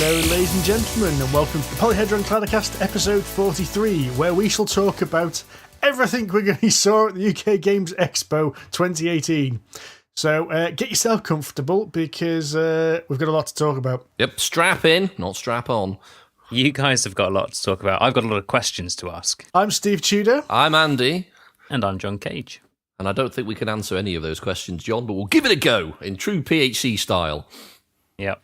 Hello, ladies and gentlemen, and welcome to the Polyhedron Cladicast episode 43, where we shall talk about everything we saw at the UK Games Expo 2018. So get yourself comfortable because we've got a lot to talk about. Yep, strap in, not strap on. You guys have got a lot to talk about. I've got a lot of questions to ask. I'm Steve Tudor. I'm Andy. And I'm John Cage. And I don't think we can answer any of those questions, John, but we'll give it a go in true PHC style. Yep.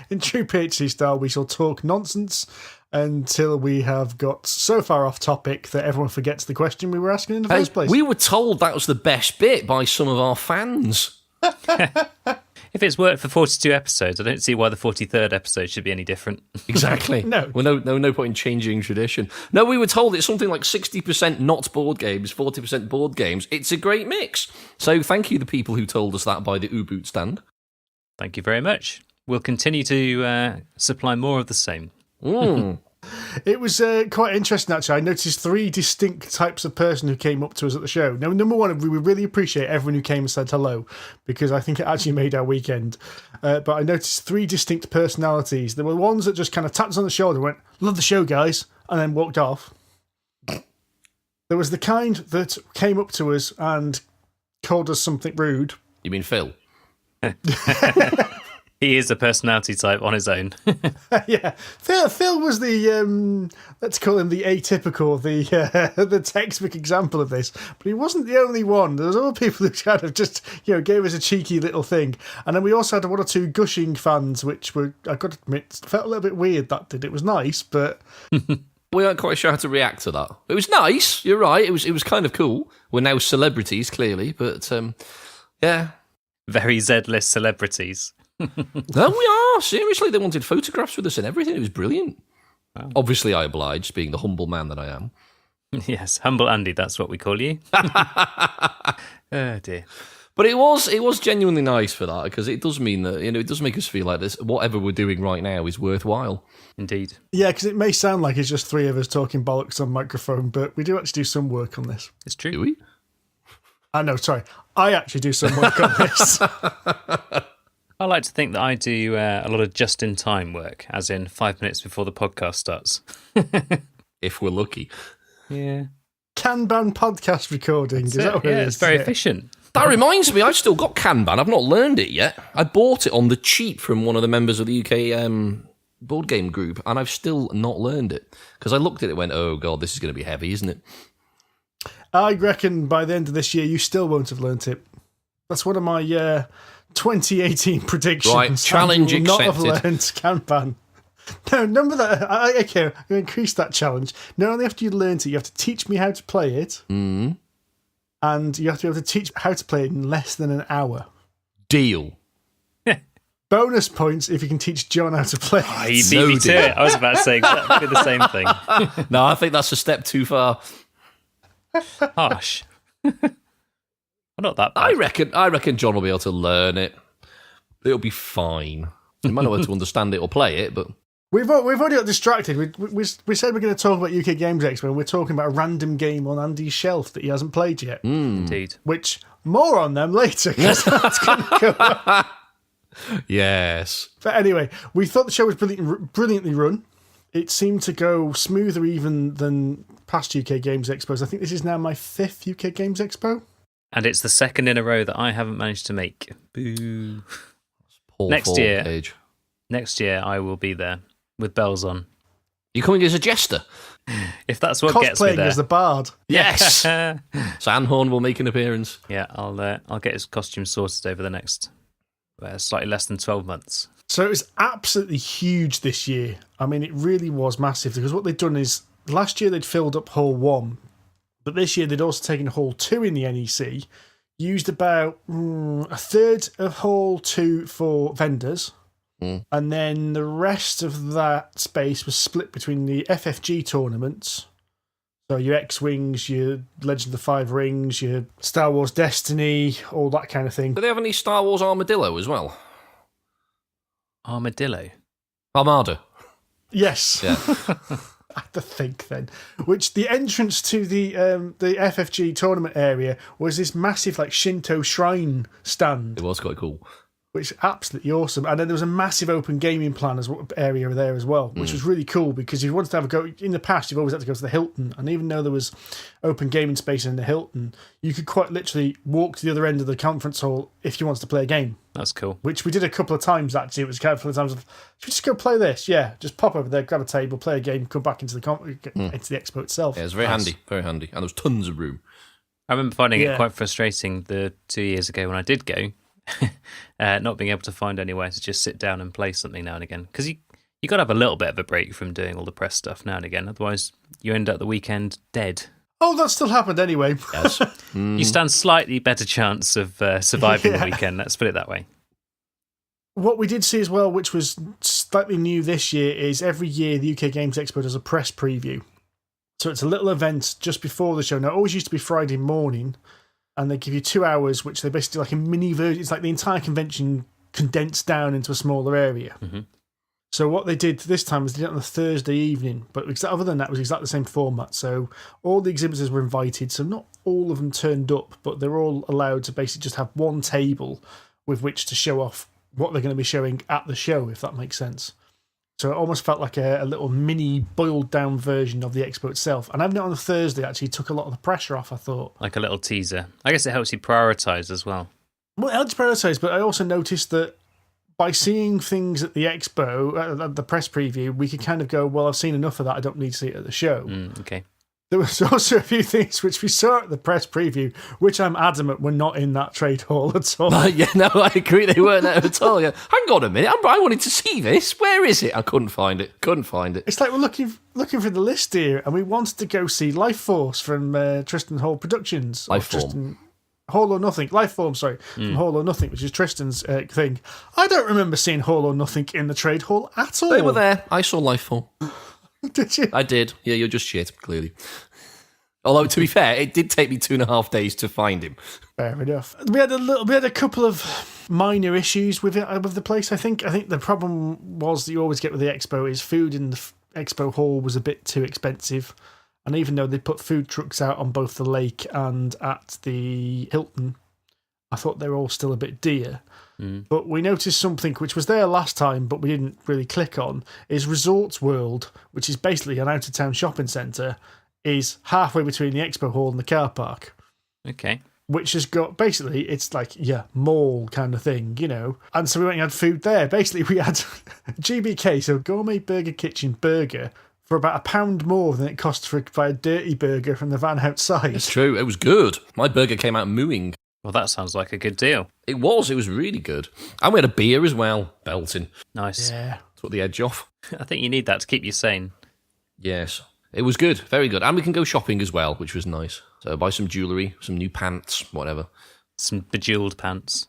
In true PHC style, we shall talk nonsense until we have got so far off topic that everyone forgets the question we were asking in the first place. We were told that was the best bit by some of our fans. If it's worked for 42 episodes, I don't see why the 43rd episode should be any different. Exactly. No. Well, no point in changing tradition. No, we were told it's something like 60% not board games, 40% board games. It's a great mix. So thank you, the people who told us that by the Uboot stand. Thank you very much. We'll continue to supply more of the same. It was quite interesting, actually. I noticed three distinct types of person who came up to us at the show. Now, number one, we really appreciate everyone who came and said hello, because I think it actually made our weekend. But I noticed three distinct personalities. There were ones that just kind of tapped us on the shoulder and went, "Love the show, guys," and then walked off. There was the kind that came up to us and called us something rude. You mean Phil? He is a personality type on his own. Yeah, Phil was the let's call him the atypical, the textbook example of this. But he wasn't the only one. There was other people who kind of just gave us a cheeky little thing, and then we also had one or two gushing fans, which were, I got to admit, felt a little bit weird. That did. It was nice, but we weren't quite sure how to react to that. It was nice. You're right. It was kind of cool. We're now celebrities, clearly, but yeah, Very Z-list celebrities. No, we are. Seriously, they wanted photographs with us and everything. It was brilliant. Wow. Obviously, I obliged, being the humble man that I am. Yes, humble Andy, that's what we call you. Oh, dear. But it was genuinely nice for that, because it does mean that, it does make us feel like this, whatever we're doing right now is worthwhile. Indeed. yeah, because it may sound like it's just three of us talking bollocks on microphone, but we do actually do some work on this. It's true. Do we? No, sorry. I actually do some work on this. I like to think that I do a lot of just-in-time work, as in 5 minutes before the podcast starts. If we're lucky. Yeah. Kanban podcast recording. Is that what it is? It's very efficient. That reminds me, I've still got Kanban. I've not learned it yet. I bought it on the cheap from one of the members of the UK board game group, and I've still not learned it. Because I looked at it and went, oh, God, this is going to be heavy, isn't it? I reckon by the end of this year, you still won't have learnt it. That's one of my 2018 predictions. Right, challenge I will not have accepted. learnt Kanban. No, remember that. Okay, I'm going to increase that challenge. Not only after you learnt it, you have to teach me how to play it. Mm. And you have to be able to teach how to play it in less than an hour. Deal. Bonus points if you can teach John how to play Oh, it. you beat me to it. I was about to say exactly the same thing. No, I think that's a step too far. Harsh. Well, not that bad. I reckon John will be able to learn it. It'll be fine. He might not be able to understand it or play it, but... We've already got distracted. We said we're going to talk about UK Games Expo, and we're talking about a random game on Andy's shelf that he hasn't played yet. Indeed. Which, more on them later, because that's going to go. Yes. But anyway, we thought the show was brilliantly run. It seemed to go smoother even than past UK Games Expos. I think this is now my 5th UK Games Expo. And it's the second in a row that I haven't managed to make. Boo. Poor Next year. Page. Next year, I will be there with bells on. You coming as a jester? If that's what gets me Cosplaying there. as the bard. Yes. Yeah, Sandhorn will make an appearance. I'll get his costume sorted over the next slightly less than 12 months. So it was absolutely huge this year. I mean, it really was massive, because what they'd done is, last year they'd filled up Hall 1, but this year they'd also taken Hall 2 in the NEC, used about a third of Hall 2 for vendors, and then the rest of that space was split between the FFG tournaments, so your X-Wings, your Legend of the Five Rings, your Star Wars Destiny, all that kind of thing. Do they have any Star Wars Armadillo as well? Armadillo. Armada. Yes. Yeah. I had to think then. Which the entrance to the FFG tournament area was this massive like Shinto shrine stand, It was quite cool. which is absolutely awesome. And then there was a massive open gaming plan area there as well, which was really cool because if you wanted to have a go, in the past, you've always had to go to the Hilton. And even though there was open gaming space in the Hilton, you could quite literally walk to the other end of the conference hall if you wanted to play a game. That's cool. Which we did a couple of times, actually. It was a couple of times of, should we just go play this? Yeah, just pop over there, grab a table, play a game, come back into the expo itself. Yeah, it was very handy, very handy. And there was tons of room. I remember finding it quite frustrating the 2 years ago when I did go, not being able to find anywhere to just sit down and play something now and again. Because you got to have a little bit of a break from doing all the press stuff now and again. Otherwise, you end up the weekend dead. Oh, that still happened anyway. Yes. You stand slightly better chance of surviving the weekend, let's put it that way. What we did see as well, which was slightly new this year, is every year the UK Games Expo does a press preview. So it's a little event just before the show. Now, it always used to be Friday morning, and they give you 2 hours, which they basically like a mini version. It's like the entire convention condensed down into a smaller area. Mm-hmm. So what they did this time was they did it on a Thursday evening, but other than that, it was exactly the same format. So all the exhibitors were invited, so not all of them turned up, but they're all allowed to basically just have one table with which to show off what they're going to be showing at the show, if that makes sense. So it almost felt like a little mini boiled down version of the expo itself. And having it on a Thursday actually took a lot of the pressure off, I thought. Like a little teaser. I guess it helps you prioritise as well. Well, it helps prioritise, but I also noticed that by seeing things at the expo, at the press preview, we could kind of go, well, I've seen enough of that, I don't need to see it at the show. Okay. There was also a few things which we saw at the press preview, which I'm adamant were not in that trade hall at all. Yeah, no, I agree. They weren't there at all. Yeah. Hang on a minute. I wanted to see this. Where is it? I couldn't find it. It's like we're looking for the list here, and we wanted to go see Life Force from Tristan Hall Productions. Lifeform. Hall or Nothing. Lifeform, sorry. From Hall or Nothing, which is Tristan's thing. I don't remember seeing Hall or Nothing in the trade hall at all. They were there. I saw Lifeform. Did you? I did. Yeah, you're just shit, clearly. Although, to be fair, it did take me 2.5 days to find him. Fair enough. We had a couple of minor issues with the place. I think the problem was that you always get with the expo is food in the expo hall was a bit too expensive, and even though they put food trucks out on both the lake and at the Hilton, I thought they were all still a bit dear. But we noticed something which was there last time, but we didn't really click on, is Resorts World, which is basically an out-of-town shopping centre, is halfway between the expo hall and the car park. Okay. Which has got, basically, it's like, mall kind of thing, you know. And so we went and had food there. Basically, we had GBK, so Gourmet Burger Kitchen burger, for about £1 more than it cost for buy a dirty burger from the van outside. It's true. It was good. My burger came out mooing. Well, that sounds like a good deal. It was really good. And we had a beer as well, belting. Nice. Yeah. Took the edge off. I think you need that to keep you sane. Yes. It was good, very good. And we can go shopping as well, which was nice. So buy some jewellery, some new pants, whatever. Some bejeweled pants.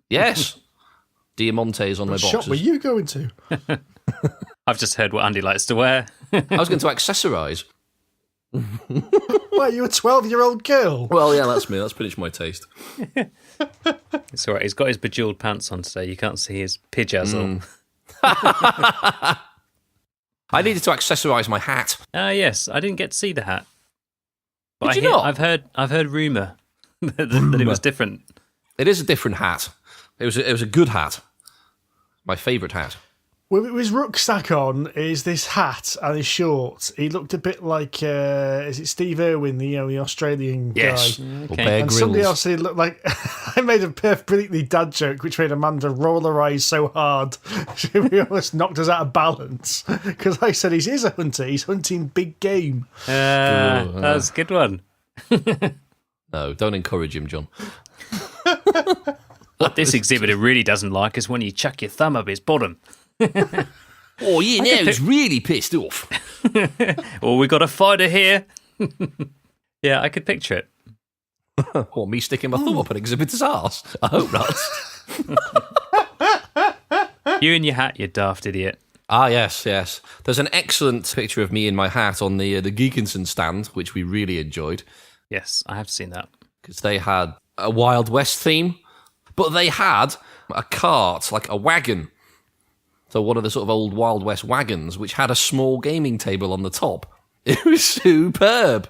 Yes. Diamantes on my boxes. What shop were you going to? I've just heard what Andy likes to wear. I was going to accessorise. Why, you a 12-year-old girl? Well, yeah, that's me. That's pretty much my taste. It's all right. He's got his bejeweled pants on today. You can't see his pijazzle. I needed to accessorise my hat. Yes, I didn't get to see the hat. But Did you not? I've heard rumour that it was different. It is a different hat. It was a good hat. My favourite hat. With his rucksack on is this hat and his shorts. He looked a bit like, is it Steve Irwin, the Australian Yes. guy? Or Okay. Bear And Grylls. somebody else said it looked like, I made a brilliantly dad joke which made Amanda roll her eyes so hard she almost knocked us out of balance. Because I said he is a hunter, he's hunting big game. That's a good one. No, don't encourage him, John. What this exhibitor really doesn't like is when you chuck your thumb up his bottom. Oh, yeah, now he's really pissed off. Oh, we got a fighter here. Yeah, I could picture it. Or me sticking my thumb up an exhibitor's arse. I hope not. You and your hat, you daft idiot. Ah, yes. There's an excellent picture of me in my hat on the Geekinson stand, which we really enjoyed. Yes, I have seen that. Because they had a Wild West theme, but they had a cart, like a wagon. So one of the sort of old Wild West wagons, which had a small gaming table on the top. It was superb.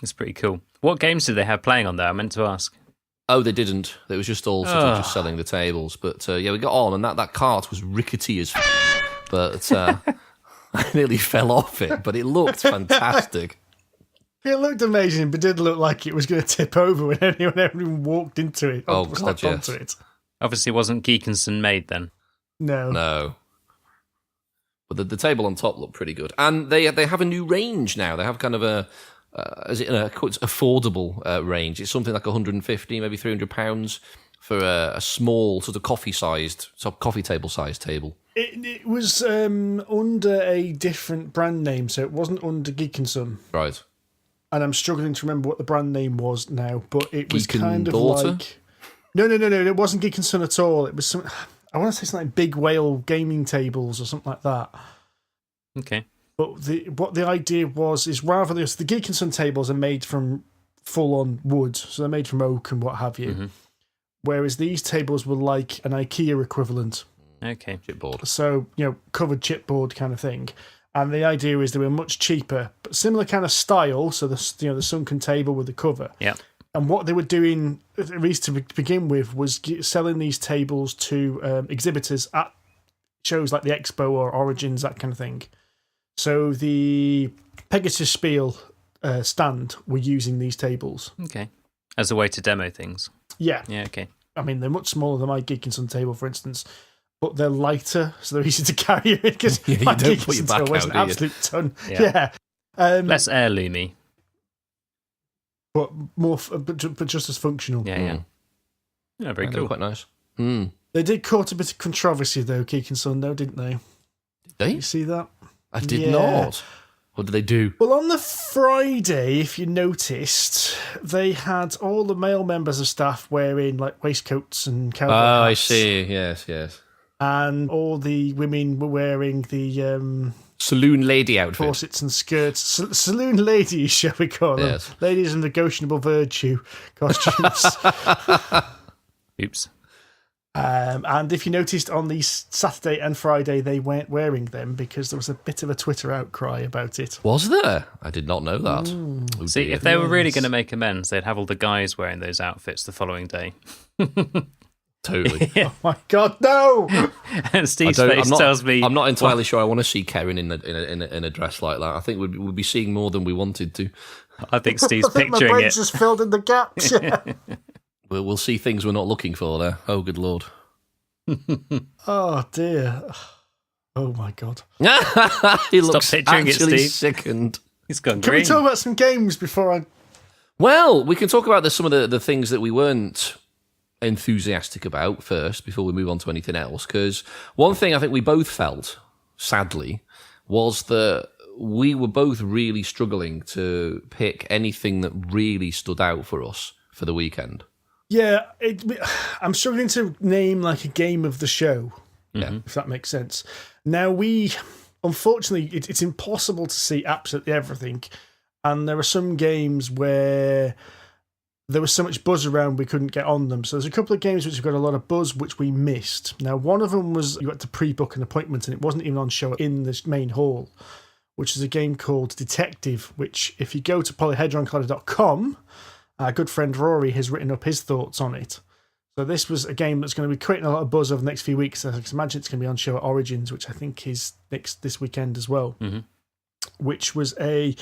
It's pretty cool. What games did they have playing on there? I meant to ask. Oh, they didn't. It was just all sort of just selling the tables. But yeah, we got on, and that cart was rickety as but I nearly fell off it, but it looked fantastic. It looked amazing, but did look like it was going to tip over when everyone walked into it. Oh, God, yes. Onto it. Obviously, wasn't Geekinson made then? No. But the table on top looked pretty good. And they have a new range now. They have kind of a affordable range. It's something like 150, maybe £300 for a small sort of coffee table-sized table. It was under a different brand name, so it wasn't under Geekinson. Right. And I'm struggling to remember what the brand name was now, but it was kind of Daughter? like... No, it wasn't Geekinson at all. It was some... I want to say something like Big Whale Gaming Tables or something like that. Okay. But what the idea is rather than... The Geekinson tables are made from full-on wood, so they're made from oak and what have you. Mm-hmm. Whereas these tables were like an IKEA equivalent. Okay. Chipboard. So, covered chipboard kind of thing. And the idea is they were much cheaper, but similar kind of style. So the sunken table with the cover. Yeah. And what they were doing, at least to begin with, was selling these tables to exhibitors at shows like the Expo or Origins, that kind of thing. So the Pegasus Spiel stand were using these tables. Okay. As a way to demo things. Yeah. Yeah, okay. I mean, they're much smaller than my Geekinson table, for instance. But they're lighter, so they're easy to carry in because my Geekinson table was an absolute ton. Yeah. Less heirloomy. But but just as functional. Yeah. Yeah, very cool. Quite nice. They did cause a bit of controversy, though, Geekinson, though, didn't they? Did they? You see that? I did not. What did they do? Well, on the Friday, if you noticed, they had all the male members of staff wearing like waistcoats and cowboy hats. Oh, I see. Yes. And all the women were wearing the saloon lady outfit. Corsets and skirts. Saloon ladies, shall we call them? Yes. Ladies of negotiable virtue costumes. Oops. And if you noticed on the Saturday and Friday, they weren't wearing them because there was a bit of a Twitter outcry about it. Was there? I did not know that. Oh, see, if they were really going to make amends, they'd have all the guys wearing those outfits the following day. Totally. Oh my God, no! And Steve's face tells me... I'm not entirely sure I want to see Kerrin in a dress like that. I think we'd be seeing more than we wanted to. I think Steve's picturing my brain's just filled in the gaps. We'll see things we're not looking for there. Oh, good Lord. Oh, dear. Oh, my God. He looks picturing actually Steve. sickened. He's gone Can green. we talk about some games before I... Well, we can talk about some of the things that we weren't enthusiastic about first before we move on to anything else. Because one thing I think we both felt, sadly, was that we were both really struggling to pick anything that really stood out for us for the weekend. Yeah, I'm struggling to name like a game of the show, if that makes sense. Now, unfortunately, it's impossible to see absolutely everything. And there are some games where there was so much buzz around we couldn't get on them. So there's a couple of games which have got a lot of buzz which we missed. Now, one of them was you had to pre-book an appointment and it wasn't even on show in the main hall, which is a game called Detective, which if you go to polyhedroncollector.com, our good friend Rory has written up his thoughts on it. So this was a game that's going to be creating a lot of buzz over the next few weeks. I can imagine it's going to be on show at Origins, which I think is this weekend as well, which was a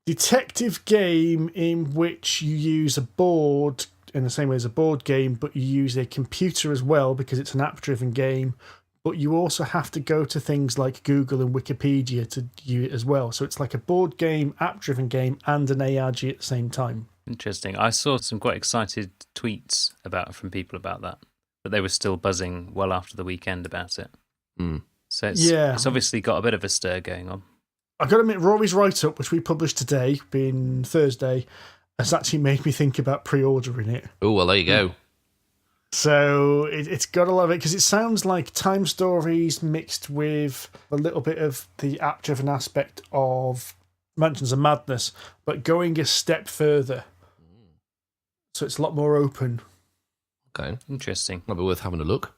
detective game in which you use a board in the same way as a board game, but you use a computer as well because it's an app-driven game. But you also have to go to things like Google and Wikipedia to use it as well. So it's like a board game, app-driven game, and an ARG at the same time. Interesting. I saw some quite excited tweets from people about that they were still buzzing well after the weekend about it. So it's obviously got a bit of a stir going on. I've got to admit, Rory's write-up, which we published today, being Thursday, has actually made me think about pre-ordering it. Oh, well, there you go. So it's got a lot of it, because it sounds like time stories mixed with a little bit of the app-driven aspect of Mansions of Madness, but going a step further. So it's a lot more open. Okay. Interesting. Might be worth having a look.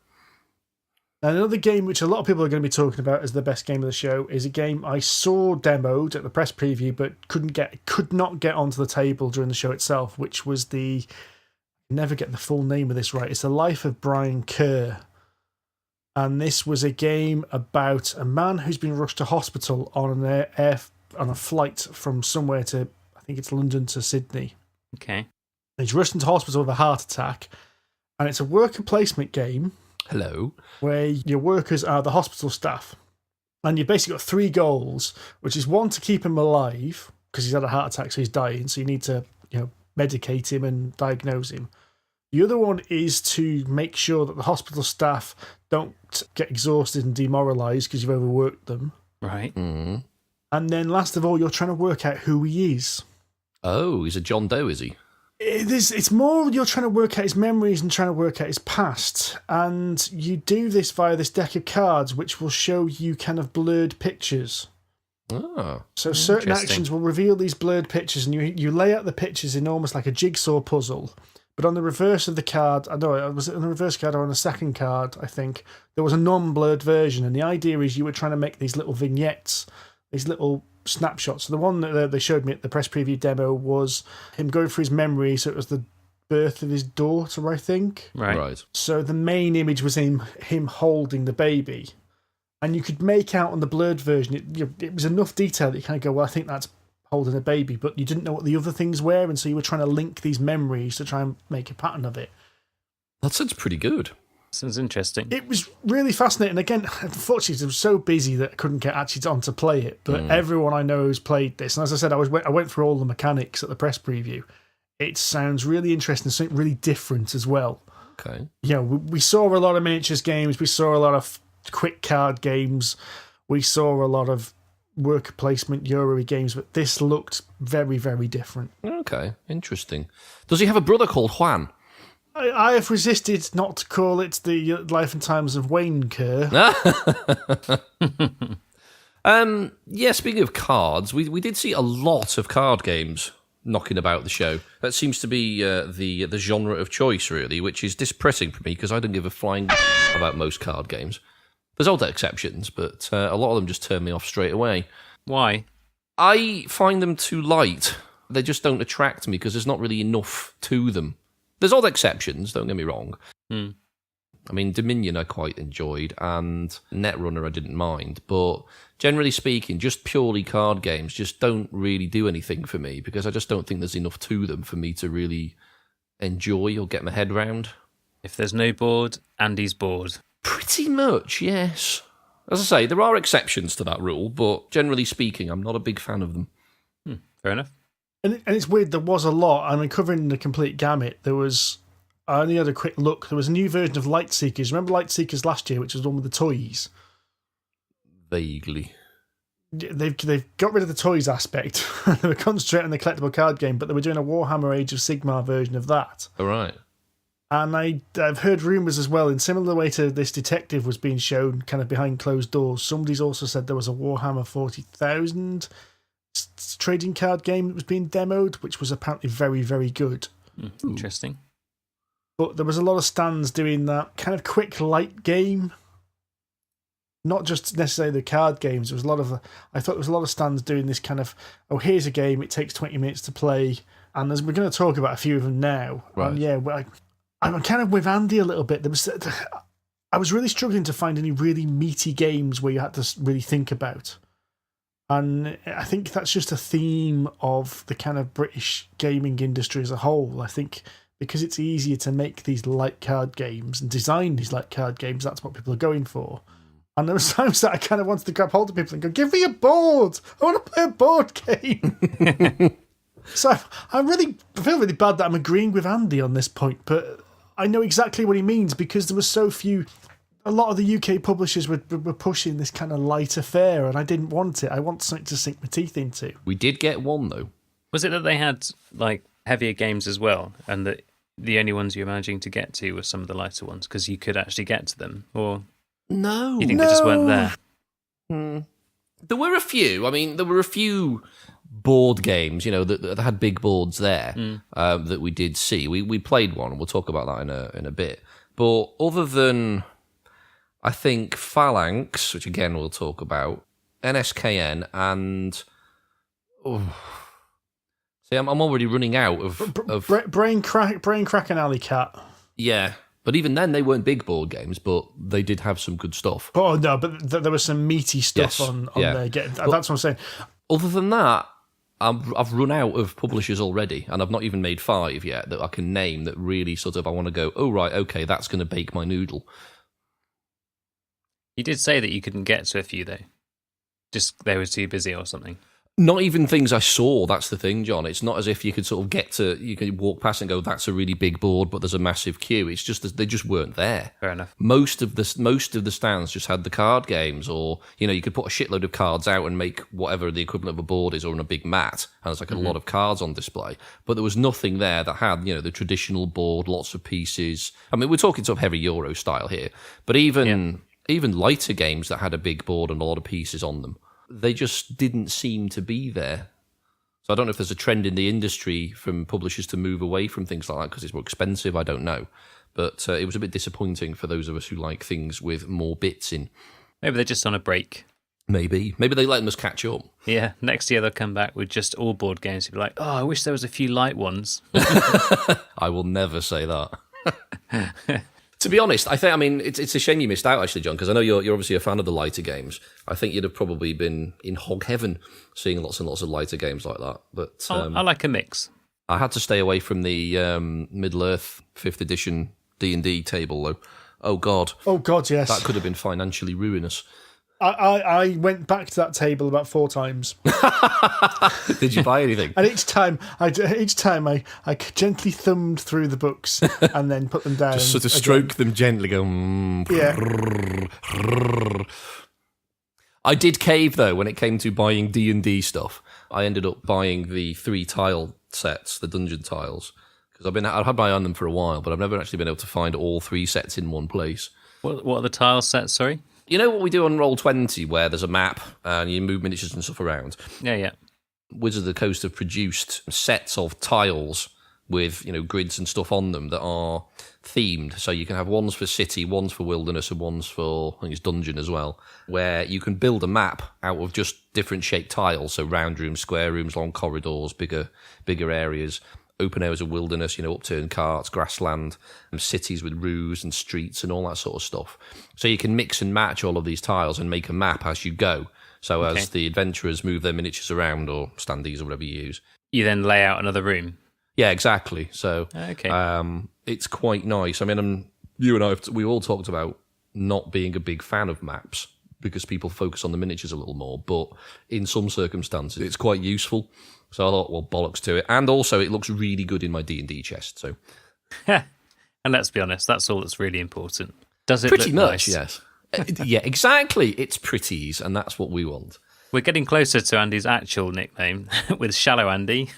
And another game which a lot of people are going to be talking about as the best game of the show is a game I saw demoed at the press preview, but could not get onto the table during the show itself, which was I never get the full name of this right. It's The Life of Brian Kerr. And this was a game about a man who's been rushed to hospital on on a flight from somewhere to, I think it's London to Sydney. Okay. He's rushed into hospital with a heart attack. And it's a worker placement game. Hello. Where your workers are the hospital staff. And you've basically got 3 goals, which is 1, to keep him alive, because he's had a heart attack, so he's dying. So you need to, medicate him and diagnose him. The other one is to make sure that the hospital staff don't get exhausted and demoralised because you've overworked them. Right. Mm. And then last of all, you're trying to work out who he is. Oh, he's a John Doe, is he? It's more you're trying to work out his memories and trying to work out his past. And you do this via this deck of cards, which will show you kind of blurred pictures. Oh, so certain actions will reveal these blurred pictures, and you lay out the pictures in almost like a jigsaw puzzle. But on the reverse of the card, I know it was on the reverse card or on the second card, I think, there was a non-blurred version. And the idea is you were trying to make these little vignettes, these little snapshots. So the one that they showed me at the press preview demo was him going through his memory. So it was the birth of his daughter, I think. Right. So the main image was him holding the baby. And you could make out on the blurred version, it was enough detail that you kind of go, well, I think that's holding a baby, but you didn't know what the other things were, and so you were trying to link these memories to try and make a pattern of it. That sounds pretty good. Sounds interesting. It was really fascinating. Again, unfortunately, it was so busy that I couldn't get actually on to play it, but everyone I know who's played this, and as I said, I went through all the mechanics at the press preview. It sounds really interesting, something really different as well. Okay. We saw a lot of miniatures games, we saw a lot of quick card games, we saw a lot of worker placement Euro games, but this looked very, very different. Okay, interesting. Does he have a brother called Juan? I have resisted not to call it the Life and Times of Wayne Kerr. Speaking of cards, we did see a lot of card games knocking about the show. That seems to be the genre of choice, really, which is depressing for me because I don't give a flying about most card games. There's odd exceptions, but a lot of them just turn me off straight away. Why? I find them too light. They just don't attract me because there's not really enough to them. There's odd exceptions, don't get me wrong. I mean, Dominion I quite enjoyed, and Netrunner I didn't mind, but generally speaking, just purely card games just don't really do anything for me because I just don't think there's enough to them for me to really enjoy or get my head round. If there's no board, Andy's bored. Pretty much, yes. As I say, there are exceptions to that rule, but generally speaking, I'm not a big fan of them. Fair enough. And it's weird, there was a lot. I mean, covering the complete gamut, I only had a quick look. There was a new version of Lightseekers. Remember Lightseekers last year, which was the one with the toys? Vaguely. They've got rid of the toys aspect. They were concentrating on the collectible card game, but they were doing a Warhammer Age of Sigmar version of that. All right. And I've heard rumours as well, in similar way to this detective was being shown kind of behind closed doors, somebody's also said there was a Warhammer 40,000 trading card game that was being demoed, which was apparently very, very good. Interesting. But there was a lot of stands doing that kind of quick, light game. Not just necessarily the card games. I thought there was a lot of stands doing this kind of, here's a game, it takes 20 minutes to play. And we're going to talk about a few of them now. Right. And I'm kind of with Andy a little bit. I was really struggling to find any really meaty games where you had to really think about. And I think that's just a theme of the kind of British gaming industry as a whole. I think because it's easier to make these light card games and design these light card games, that's what people are going for. And there were times that I kind of wanted to grab hold of people and go, give me a board! I want to play a board game! So I feel really bad that I'm agreeing with Andy on this point, but I know exactly what he means because there were so few. A lot of the UK publishers were pushing this kind of light affair, and I didn't want it. I want something to sink my teeth into. We did get one, though. Was it that they had heavier games as well, and that the only ones you were managing to get to were some of the lighter ones because you could actually get to them? Or no, you think they just weren't there? There were a few. I mean, there were a few board games, that had big boards there that we did see. We played one, and we'll talk about that in a bit. But other than, I think, Phalanx, which again we'll talk about, NSKN, and See, I'm already running out of Brain Crack and Alley Cat. Yeah, but even then they weren't big board games, but they did have some good stuff. Oh no, but there was some meaty stuff on there. That's what I'm saying. Other than that, I've run out of publishers already, and I've not even made 5 yet that I can name that really sort of I want to go, oh right, okay, that's going to bake my noodle. You did say that you couldn't get to a few though. Just they were too busy or something. Not even things I saw, that's the thing, John. It's not as if you could sort of you could walk past and go, that's a really big board, but there's a massive queue. It's just that they just weren't there. Fair enough. Most of the stands just had the card games, or, you could put a shitload of cards out and make whatever the equivalent of a board is, or on a big mat, and there's like a lot of cards on display. But there was nothing there that had, the traditional board, lots of pieces. I mean, we're talking sort of heavy Euro style here, but even lighter games that had a big board and a lot of pieces on them, they just didn't seem to be there. So I don't know if there's a trend in the industry from publishers to move away from things like that because it's more expensive. I don't know. But it was a bit disappointing for those of us who like things with more bits in. Maybe they're just on a break. Maybe they let us catch up. Yeah, next year they'll come back with just all board games. You'll be like, oh, I wish there was a few light ones. I will never say that. To be honest, it's a shame you missed out, actually, John, because I know you're obviously a fan of the lighter games. I think you'd have probably been in hog heaven seeing lots and lots of lighter games like that. But I like a mix. I had to stay away from the Middle-earth 5th edition D&D table, though. Oh, God. Oh, God, yes. That could have been financially ruinous. I went back to that table about 4 times. Did you buy anything? And each time I gently thumbed through the books and then put them down. Just sort of stroke them gently, go. Yeah. I did cave though when it came to buying D&D stuff. I ended up buying the 3 tile sets, the dungeon tiles, because I've had my eye on them for a while, but I've never actually been able to find all 3 sets in one place. What are the tile sets? Sorry. You know what we do on Roll20, where there's a map and you move miniatures and stuff around? Yeah. Wizards of the Coast have produced sets of tiles with, grids and stuff on them that are themed. So you can have ones for city, ones for wilderness, and ones for, I think it's dungeon as well, where you can build a map out of just different shaped tiles. So round rooms, square rooms, long corridors, bigger areas. Open areas of wilderness, upturned carts, grassland, and cities with roofs and streets and all that sort of stuff. So you can mix and match all of these tiles and make a map as you go. So as the adventurers move their miniatures around, or standees or whatever you use. You then lay out another room. Yeah, exactly. So it's quite nice. I mean, you and I, we all talked about not being a big fan of maps because people focus on the miniatures a little more. But in some circumstances, it's quite useful. So I thought, well, bollocks to it. And also, it looks really good in my D&D chest. So, and let's be honest, that's all that's really important. Does it pretty look much, nice? Yes. Yeah, exactly. It's pretties, and that's what we want. We're getting closer to Andy's actual nickname with Shallow Andy.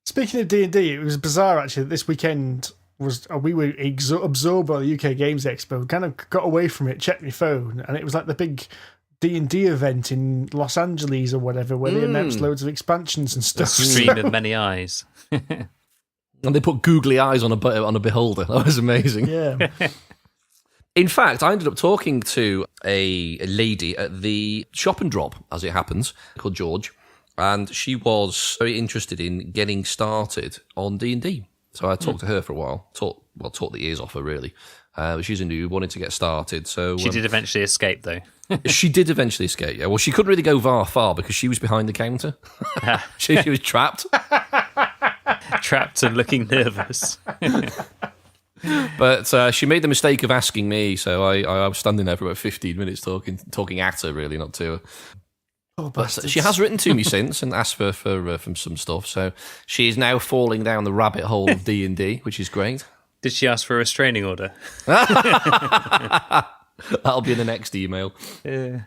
Speaking of D&D, it was bizarre actually that this weekend we were absorbed by the UK Games Expo. We kind of got away from it, checked my phone, and it was like the big D&D event in Los Angeles or whatever, where they announced loads of expansions and stuff. Stream of many eyes. And they put googly eyes on a beholder. That was amazing. Yeah. In fact, I ended up talking to a lady at the Shop and Drop, as it happens, called George, and she was very interested in getting started on D&D. So I talked to her for a while, taught the ears off her, really. She's a new, wanted to get started. So she did eventually escape, though. She did eventually escape, yeah. Well, she couldn't really go far because she was behind the counter. She was trapped. Trapped and looking nervous. But she made the mistake of asking me, so I was standing there for about 15 minutes talking at her, really, not to her. Oh, bastards. She has written to me since and asked for some stuff, so she is now falling down the rabbit hole of D&D, which is great. Did she ask for a restraining order? That'll be in the next email. Yeah.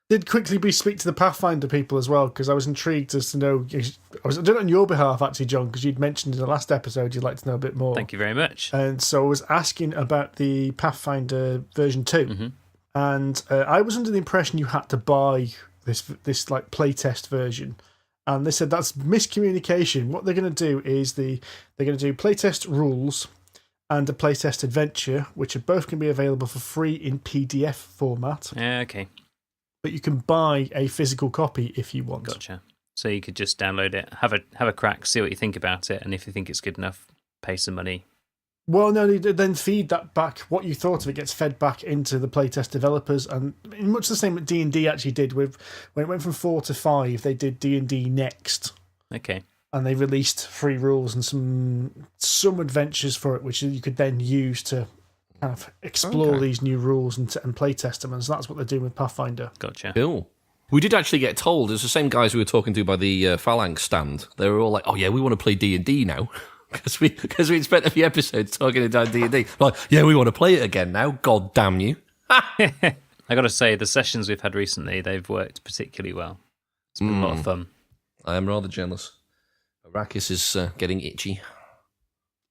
Did quickly speak to the Pathfinder people as well, because I was intrigued as to know. I was doing it on your behalf, actually, John, because you'd mentioned in the last episode you'd like to know a bit more. Thank you very much. And so I was asking about the Pathfinder version 2. Mm-hmm. And I was under the impression you had to buy this like playtest version. And they said that's miscommunication. What they're going to do is they're going to do playtest rules and a playtest adventure, which are both going to be available for free in PDF format. Yeah, okay. but you can buy a physical copy if you want. Gotcha. So you could just download it, have a crack, see what you think about it, and if you think it's good enough, pay some money. Well, no, they then feed that back. What you thought of it gets fed back into the playtest developers, and much the same that D&D actually did with when it went from 4 to 5. They did D&D Next. Okay. And they released free rules and some adventures for it, which you could then use to kind of explore these new rules and play test them. And so that's what they're doing with Pathfinder. Gotcha. Cool. We did actually get told, it's the same guys we were talking to by the Phalanx stand. They were all like, oh yeah, we want to play D&D now. Because we'd spent a few episodes talking about D&D. Like, yeah, we want to play it again now. God damn you. I got to say, the sessions we've had recently, they've worked particularly well. It's been a lot of fun. I am rather jealous. Arrakis is getting itchy.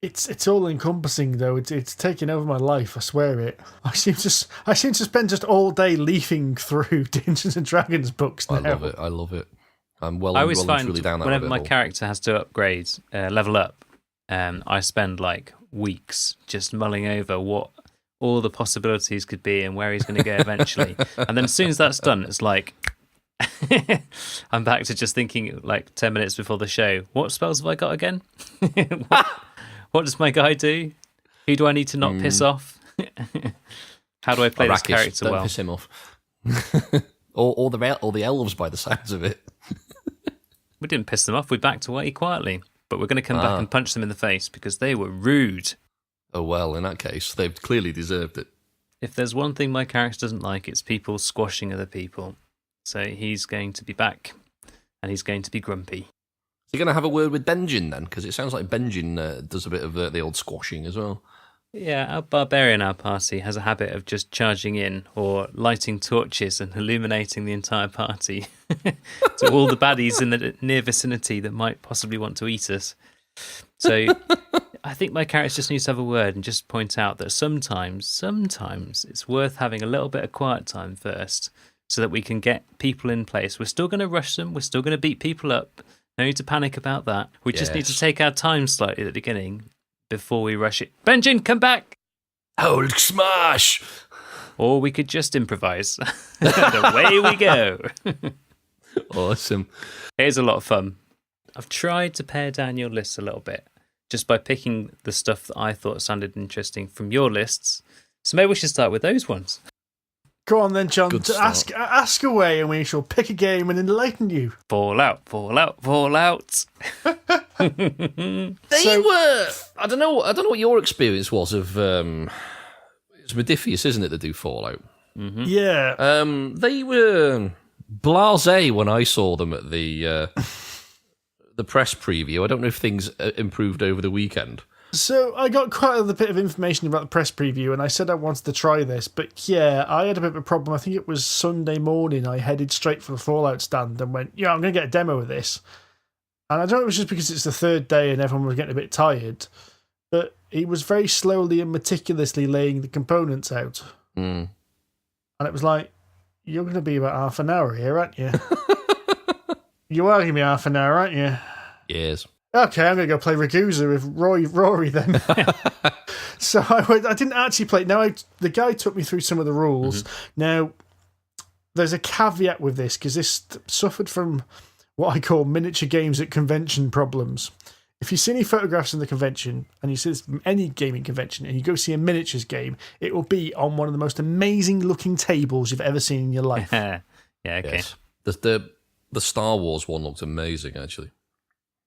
It's all encompassing though. It's taking over my life. I swear it. I seem to spend just all day leafing through Dungeons and Dragons books now. I love it. I'm well I always and find truly down that whenever rabbit my hole. character has to upgrade, level up, I spend like weeks just mulling over what all the possibilities could be and where he's going to go eventually. And then as soon as that's done, it's like I'm back to just thinking like 10 minutes before the show, what spells have I got again? What does my guy do? Who do I need to not piss off? How do I play this character don't well? piss him off. or the elves by the sounds of it. We didn't piss them off. We backed away quietly. But we're going to come back and punch them in the face because they were rude. Oh, well, in that case, they've clearly deserved it. If there's one thing my character doesn't like, it's people squashing other people. So he's going to be back, and he's going to be grumpy. So you're going to have a word with Benjin then? Because it sounds like Benjin does a bit of the old squashing as well. Yeah, our barbarian, our party, has a habit of just charging in or lighting torches and illuminating the entire party to all the baddies in the near vicinity that might possibly want to eat us. So I think my character just needs to have a word and just point out that sometimes it's worth having a little bit of quiet time first so that we can get people in place. We're still going to rush them. We're still going to beat people up. No need to panic about that. We just need to take our time slightly at the beginning before we rush it. Benjin, come back! Old smash! Or we could just improvise. And away we go. Awesome. It is a lot of fun. I've tried to pare down your lists a little bit, just by picking the stuff that I thought sounded interesting from your lists. So maybe we should start with those ones. Go on then, John. Good Ask away, and we shall pick a game and enlighten you. Fallout. They were. I don't know what your experience was of. It's Modiphius, isn't it, that do Fallout? Mm-hmm. Yeah. They were blasé when I saw them at the press preview. I don't know if things improved over the weekend. So I got quite a bit of information about the press preview, and I said I wanted to try this, but yeah, I had a bit of a problem. I think it was Sunday morning. I headed straight for the Fallout stand and went, yeah, I'm going to get a demo of this. And I don't know if it was just because it's the third day and everyone was getting a bit tired, but he was very slowly and meticulously laying the components out. Mm. And it was like, you're going to be about half an hour here, aren't you? You are going to be half an hour, aren't you? Yes. Okay, I'm going to go play Ragusa with Rory then. So I didn't actually play. Now, the guy took me through some of the rules. Mm-hmm. Now, there's a caveat with this, because this suffered from what I call miniature games at convention problems. If you see any photographs in the convention, and you see this from any gaming convention, and you go see a miniatures game, it will be on one of the most amazing looking tables you've ever seen in your life. Yeah, okay. Yes. The Star Wars one looked amazing, actually.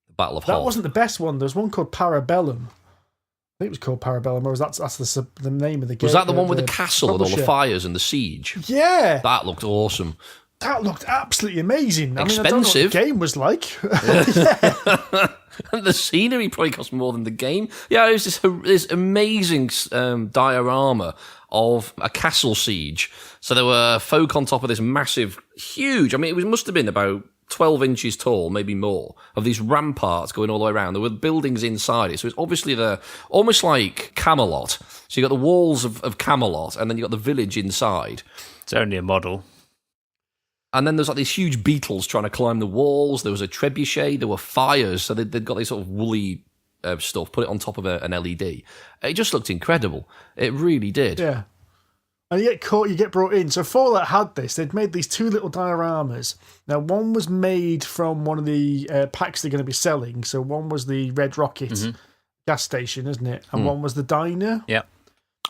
The Battle of That Hoth. wasn't the best one. There's one called Parabellum. I think it was called Parabellum, or that's the name of the game. Was that the one with the castle and all the fires and the siege? Yeah. That looked awesome. That looked absolutely amazing. Expensive. I don't know what the game was like. And the scenery probably cost more than the game. Yeah, it was this amazing diorama of a castle siege. So there were folk on top of this massive, huge, it must have been about 12 inches tall, maybe more, of these ramparts going all the way around. There were buildings inside it. So it's obviously almost like Camelot. So you got the walls of Camelot, and then you got the village inside. It's only a model. And then there's like these huge beetles trying to climb the walls. There was a trebuchet. There were fires. So they'd got this sort of woolly stuff, put it on top of an LED. It just looked incredible. It really did. Yeah. And you get caught, you get brought in. So Fallout had this. They'd made these 2 little dioramas. Now, one was made from one of the packs they're going to be selling. So one was the Red Rocket gas station, isn't it? And one was the diner. Yeah.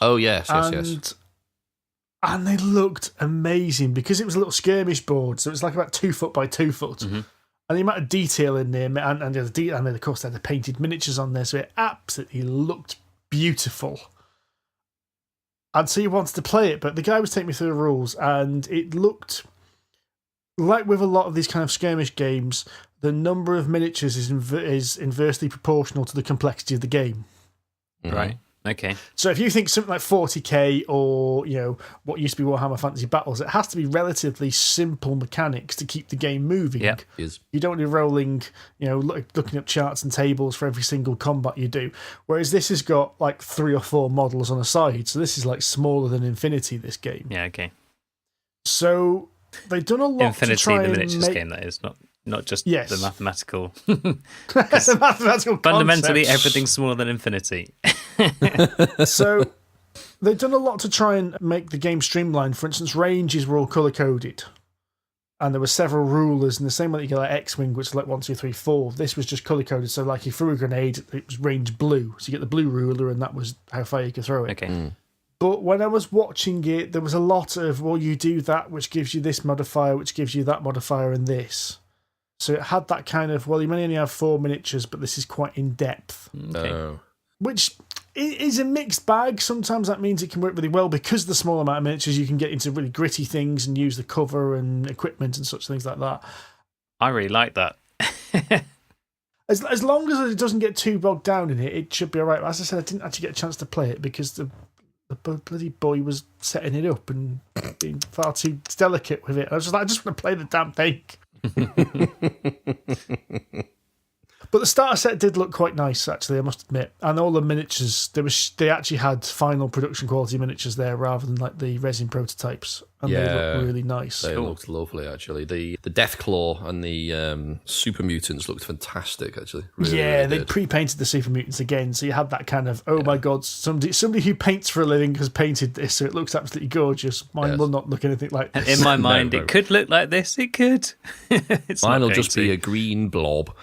Oh, yes. And they looked amazing because it was a little skirmish board. So it was like about 2 foot by 2 foot. And the amount of detail in there, and then, of course, they had the painted miniatures on there. So it absolutely looked beautiful. And so you wanted to play it, but the guy was taking me through the rules, and it looked like with a lot of these kind of skirmish games, the number of miniatures is inversely proportional to the complexity of the game. Right. Okay. So if you think something like 40k or what used to be Warhammer Fantasy Battles, it has to be relatively simple mechanics to keep the game moving. Yeah. You don't be rolling, looking up charts and tables for every single combat you do. Whereas this has got like 3 or 4 models on a side, so this is like smaller than Infinity. This game. Yeah. Okay. So they've done a lot Infinity, to try the miniatures and game, that is not just Yes. the mathematical. the mathematical Fundamentally, concepts. everything's smaller than Infinity. So they've done a lot to try and make the game streamlined. For instance, ranges were all colour coded, and there were several rulers. In the same way that you get like X-wing, which is like 1, 2, 3, 4. This was just colour coded. So like you threw a grenade, it was range blue. So you get the blue ruler, and that was how far you could throw it. Okay. But when I was watching it, there was a lot of, well, you do that, which gives you this modifier, which gives you that modifier, and this. So it had that kind of, well, you may only have 4 miniatures, but this is quite in depth. Okay. Which is a mixed bag. Sometimes that means it can work really well because the small amount of miniatures, you can get into really gritty things and use the cover and equipment and such things like that. I really like that. As long as it doesn't get too bogged down in it should be all right. But as I said, I didn't actually get a chance to play it because the bloody boy was setting it up and being far too delicate with it. I was just like, I just want to play the damn thing. But the starter set did look quite nice, actually, I must admit. And all the miniatures, they actually had final production quality miniatures there rather than like the resin prototypes. And they looked really nice. They looked lovely, actually. The Deathclaw and the Super Mutants looked fantastic, actually. Really they pre-painted the Super Mutants again, so you had that kind of, my God, somebody who paints for a living has painted this, so it looks absolutely gorgeous. Mine will not look anything like this. And in my mind, it could look like this. It could. Mine will just be a green blob.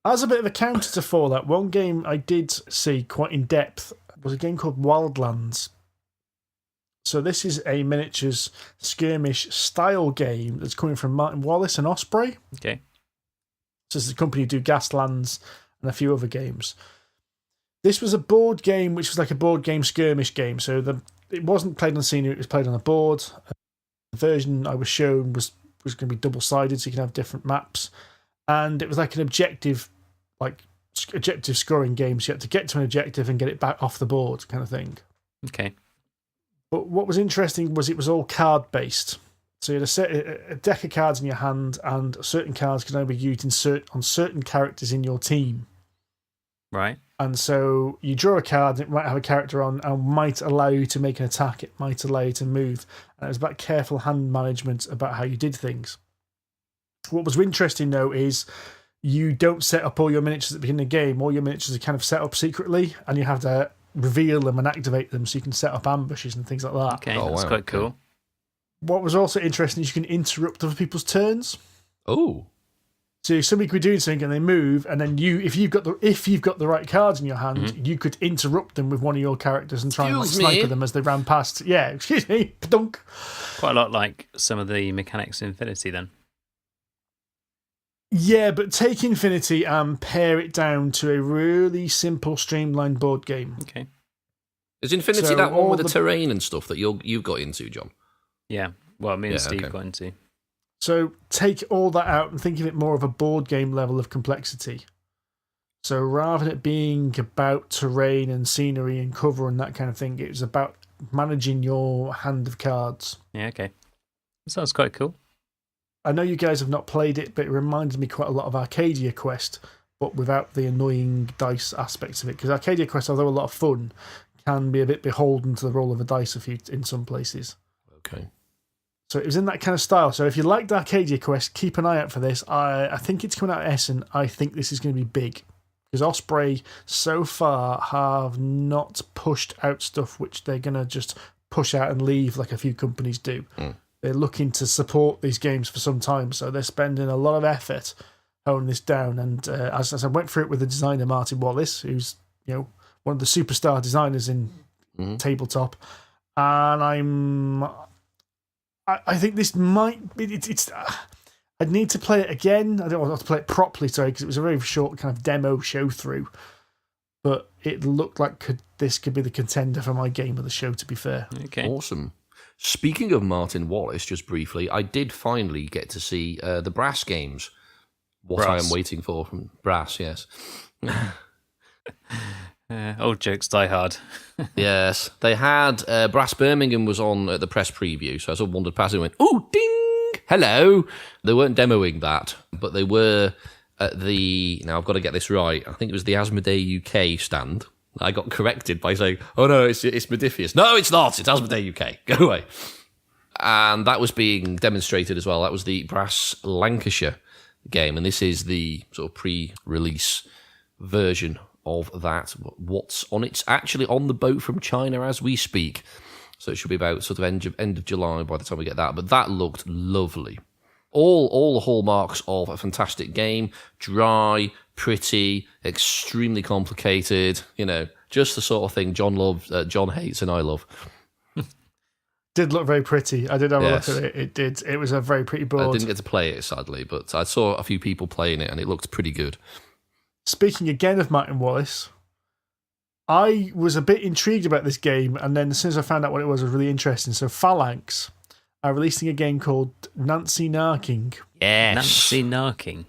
As a bit of a counter to Fallout, one game I did see quite in depth was a game called Wildlands. So this is a miniatures skirmish style game that's coming from Martin Wallace and Osprey. Okay. So this is a company who do Gaslands and a few other games. This was a board game, which was like a board game skirmish game. So it wasn't played on scenery, it was played on a board. The version I was shown was going to be double-sided, so you can have different maps. And it was like an objective scoring game. So you had to get to an objective and get it back off the board kind of thing. Okay. But what was interesting was it was all card-based. So you had a deck of cards in your hand, and certain cards can only be used on certain characters in your team. Right. And so you draw a card, it might have a character on, and might allow you to make an attack, it might allow you to move. And it was about careful hand management about how you did things. What was interesting, though, is you don't set up all your miniatures at the beginning of the game. All your miniatures are kind of set up secretly, and you have to reveal them and activate them so you can set up ambushes and things like that. Okay, that's quite cool. What was also interesting is you can interrupt other people's turns. Oh. So somebody could be doing something and they move, and then if you've got the right cards in your hand, you could interrupt them with one of your characters and try and sniper them as they ran past. Yeah, excuse me, dunk. Quite a lot like some of the mechanics in Infinity, then. Yeah, but take Infinity and pare it down to a really simple, streamlined board game. Okay. Is Infinity that one with the terrain and stuff that you've got into, John? Yeah. Well, me and Steve got into. So take all that out and think of it more of a board game level of complexity. So rather than it being about terrain and scenery and cover and that kind of thing, it was about managing your hand of cards. Yeah, okay. That sounds quite cool. I know you guys have not played it, but it reminded me quite a lot of Arcadia Quest, but without the annoying dice aspects of it. Because Arcadia Quest, although a lot of fun, can be a bit beholden to the roll of a dice in some places. Okay. So it was in that kind of style. So if you liked Arcadia Quest, keep an eye out for this. I think it's coming out at Essen. I think this is going to be big. Because Osprey so far have not pushed out stuff which they're going to just push out and leave like a few companies do. They're looking to support these games for some time, so they're spending a lot of effort honing this down. And as I went through it with the designer Martin Wallace, who's one of the superstar designers in tabletop, and I think this might be it's. I'd need to play it again. I don't want to play it properly, sorry, because it was a very short kind of demo show through. But it looked like this could be the contender for my game of the show, to be fair. Okay. Awesome. Speaking of Martin Wallace, just briefly, I did finally get to see the Brass games. What Brass. I am waiting for from Brass, yes. Old jokes die hard. Yes. They had Brass Birmingham was on at the press preview, so I sort of wandered past it and went, "Ooh, ding! Hello." They weren't demoing that, but they were at the... Now, I've got to get this right. I think it was the Asmodee UK stand. I got corrected by saying, "Oh, no, it's Modiphius." "No, it's not. It's Asmodee UK. Go away." And that was being demonstrated as well. That was the Brass Lancashire game, and this is the sort of pre-release version of that. What's on it's actually on the boat from China as we speak. So it should be about sort of end of July by the time we get that. But that looked lovely. All the hallmarks of a fantastic game. Dry, pretty, extremely complicated. Just the sort of thing John hates and I love. Did look very pretty. I did have a look at it. It did. It was a very pretty board. I didn't get to play it, sadly, but I saw a few people playing it and it looked pretty good. Speaking again of Martin Wallace, I was a bit intrigued about this game, and then as soon as I found out what it was really interesting. So Phalanx are releasing a game called Nancy Narking. Yes. Nancy Narking.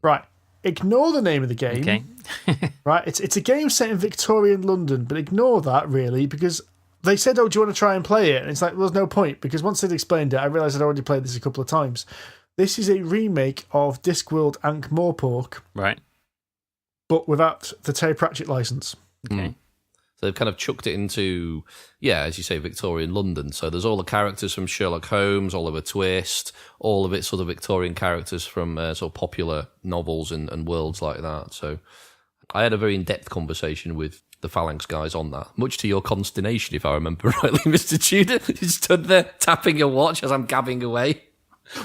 Right. Ignore the name of the game. Okay. Right. It's a game set in Victorian London, but ignore that, really, because they said, "Oh, do you want to try and play it?" And it's like, well, there's no point, because once they'd explained it, I realised I'd already played this a couple of times. This is a remake of Discworld Ankh-Morpork. Right. But without the Terry Pratchett license. Okay. So they've kind of chucked it into, as you say, Victorian London. So there's all the characters from Sherlock Holmes, Oliver Twist, all of it sort of Victorian characters from sort of popular novels and worlds like that. So I had a very in-depth conversation with the Phalanx guys on that, much to your consternation, if I remember rightly, Mr. Tudor. You stood there tapping your watch as I'm gabbing away.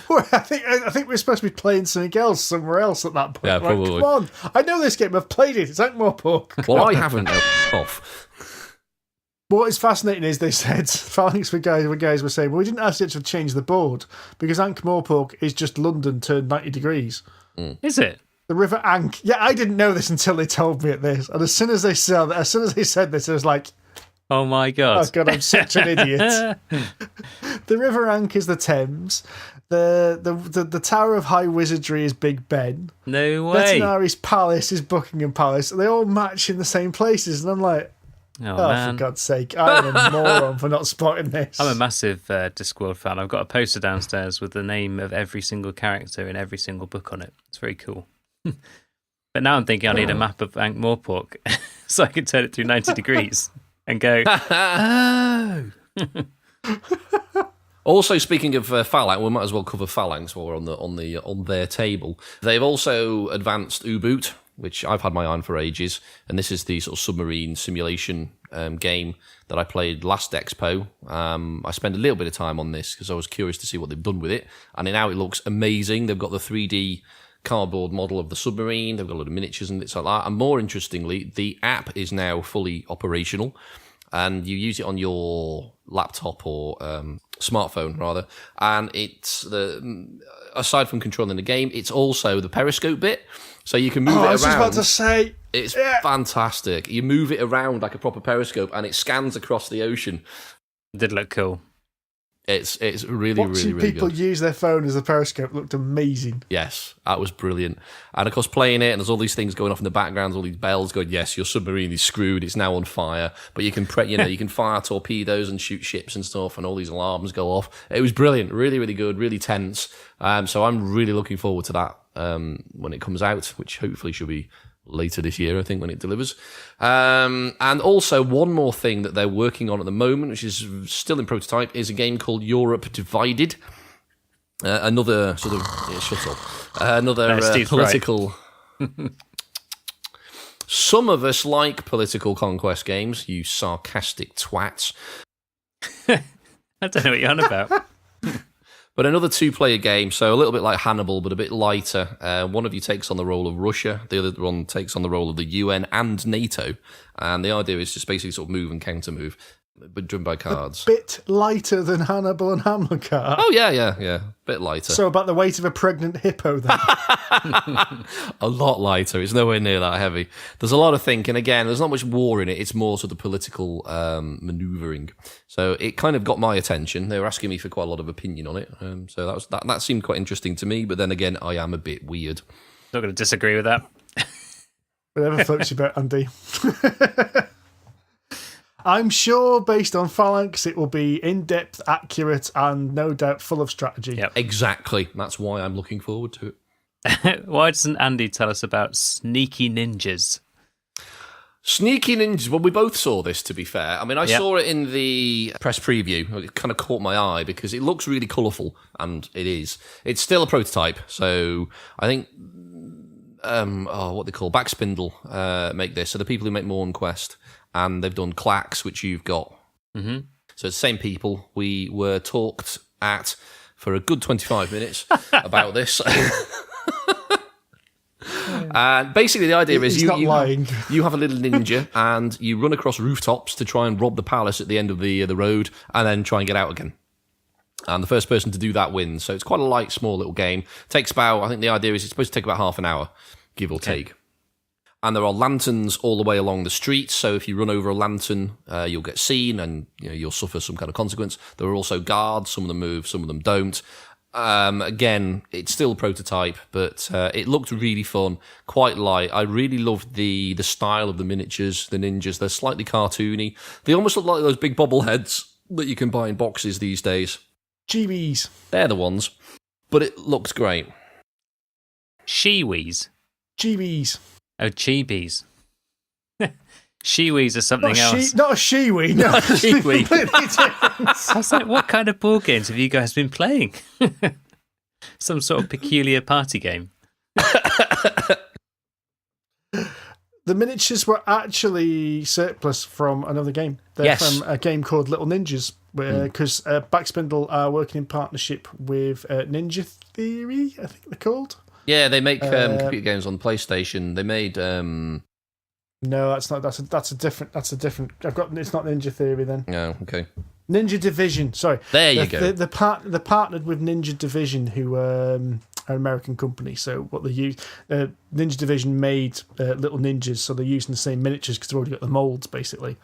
Well, I think we're supposed to be playing something else somewhere else at that point. Yeah, probably. Come on, I know this game. I've played it. It's Ankh-Morpork. Well, I haven't. Off. What is fascinating is they said Phalanx guys were saying, well, we didn't actually have to change the board because Ankh-Morpork is just London turned 90 degrees. Is it? The River Ankh. Yeah, I didn't know this until they told me this, and as soon as they said this, I was like, "Oh my god! Oh god, I'm such an idiot." The River Ankh is the Thames. The Tower of High Wizardry is Big Ben. No way. Vetinari's Palace is Buckingham Palace. They all match in the same places, and I'm like, oh man. For God's sake, I'm a moron for not spotting this. I'm a massive Discworld fan. I've got a poster downstairs with the name of every single character in every single book on it. It's very cool. But now I'm thinking I need a map of Ankh-Morpork so I can turn it through 90 degrees and go, oh. Also, speaking of Phalanx, we might as well cover Phalanx while we're on their table. They've also advanced Uboot, which I've had my eye on for ages, and this is the sort of submarine simulation game that I played last Expo. I spent a little bit of time on this because I was curious to see what they've done with it, and now it looks amazing. They've got the 3D cardboard model of the submarine, they've got a lot of miniatures and bits like that, and more interestingly, the app is now fully operational, and you use it on your laptop or smartphone rather, and it's aside from controlling the game, it's also the periscope bit, so you can move it around. I was just about to say, it's fantastic. You move it around like a proper periscope, and it scans across the ocean. It did look cool. It's really, watching really, really people good. use their phone as a periscope looked amazing. Yes, that was brilliant. And of course, playing it, and there's all these things going off in the background, all these bells going, yes, your submarine is screwed, it's now on fire. But you can you can fire torpedoes and shoot ships and stuff, and all these alarms go off. It was brilliant, really, really good, really tense. So I'm really looking forward to that when it comes out, which hopefully should be later this year, I think, when it delivers. And also, one more thing that they're working on at the moment, which is still in prototype, is a game called Europe Divided. Another sort of... shut up. Another political... Some of us like political conquest games, you sarcastic twats. I don't know what you're on about. But another 2-player game, so a little bit like Hannibal, but a bit lighter. One of you takes on the role of Russia, the other one takes on the role of the UN and NATO. And the idea is just basically sort of move and counter move, but driven by cards. A bit lighter than Hannibal and Hamilcar. Oh, yeah. Bit lighter. So about the weight of a pregnant hippo, then. A lot lighter. It's nowhere near that heavy. There's a lot of thinking. Again, there's not much war in it. It's more sort of political manoeuvring. So it kind of got my attention. They were asking me for quite a lot of opinion on it. So that seemed quite interesting to me. But then again, I am a bit weird. Not going to disagree with that. Whatever floats your boat, Andy. I'm sure, based on Phalanx, it will be in-depth, accurate, and no doubt full of strategy. Yep. Exactly. That's why I'm looking forward to it. Why doesn't Andy tell us about sneaky ninjas? Sneaky ninjas. Well, we both saw this, to be fair. I mean, I saw it in the press preview. It kind of caught my eye because it looks really colourful, and it is. It's still a prototype, so I think... what they call Backspindle make this. So the people who make Morn Quest, and they've done Clacks, which you've got. Mm-hmm. So it's the same people. We were talked at for a good 25 minutes about this. And basically the idea is you have a little ninja and you run across rooftops to try and rob the palace at the end of the road and then try and get out again. And the first person to do that wins. So it's quite a light, small little game. Takes about, I think the idea is it's supposed to take about half an hour, give or take. And there are lanterns all the way along the streets. So if you run over a lantern, you'll get seen and you'll suffer some kind of consequence. There are also guards. Some of them move, some of them don't. Again, it's still a prototype, but it looked really fun, quite light. I really loved the style of the miniatures, the ninjas. They're slightly cartoony. They almost look like those big bobbleheads that you can buy in boxes these days. Chiwis. They're the ones. But it looks great. Shiwis. Chiwis. Oh, chibis. Shiwis are something else. Not a shiwi. No, shiwi. Completely different. I was like, what kind of board games have you guys been playing? Some sort of peculiar party game. The miniatures were actually surplus from another game. They're from a game called Little Ninjas, because Backspindle are working in partnership with Ninja Theory, I think they're called. Yeah, they make computer games on PlayStation. They made... No, that's not. That's a different. I've got. It's not Ninja Theory then. No, okay. Ninja Division. Sorry. There you go. They partnered with Ninja Division, who are an American company. So what they use, Ninja Division made Little Ninjas, so they're using the same miniatures because they've already got the molds, basically.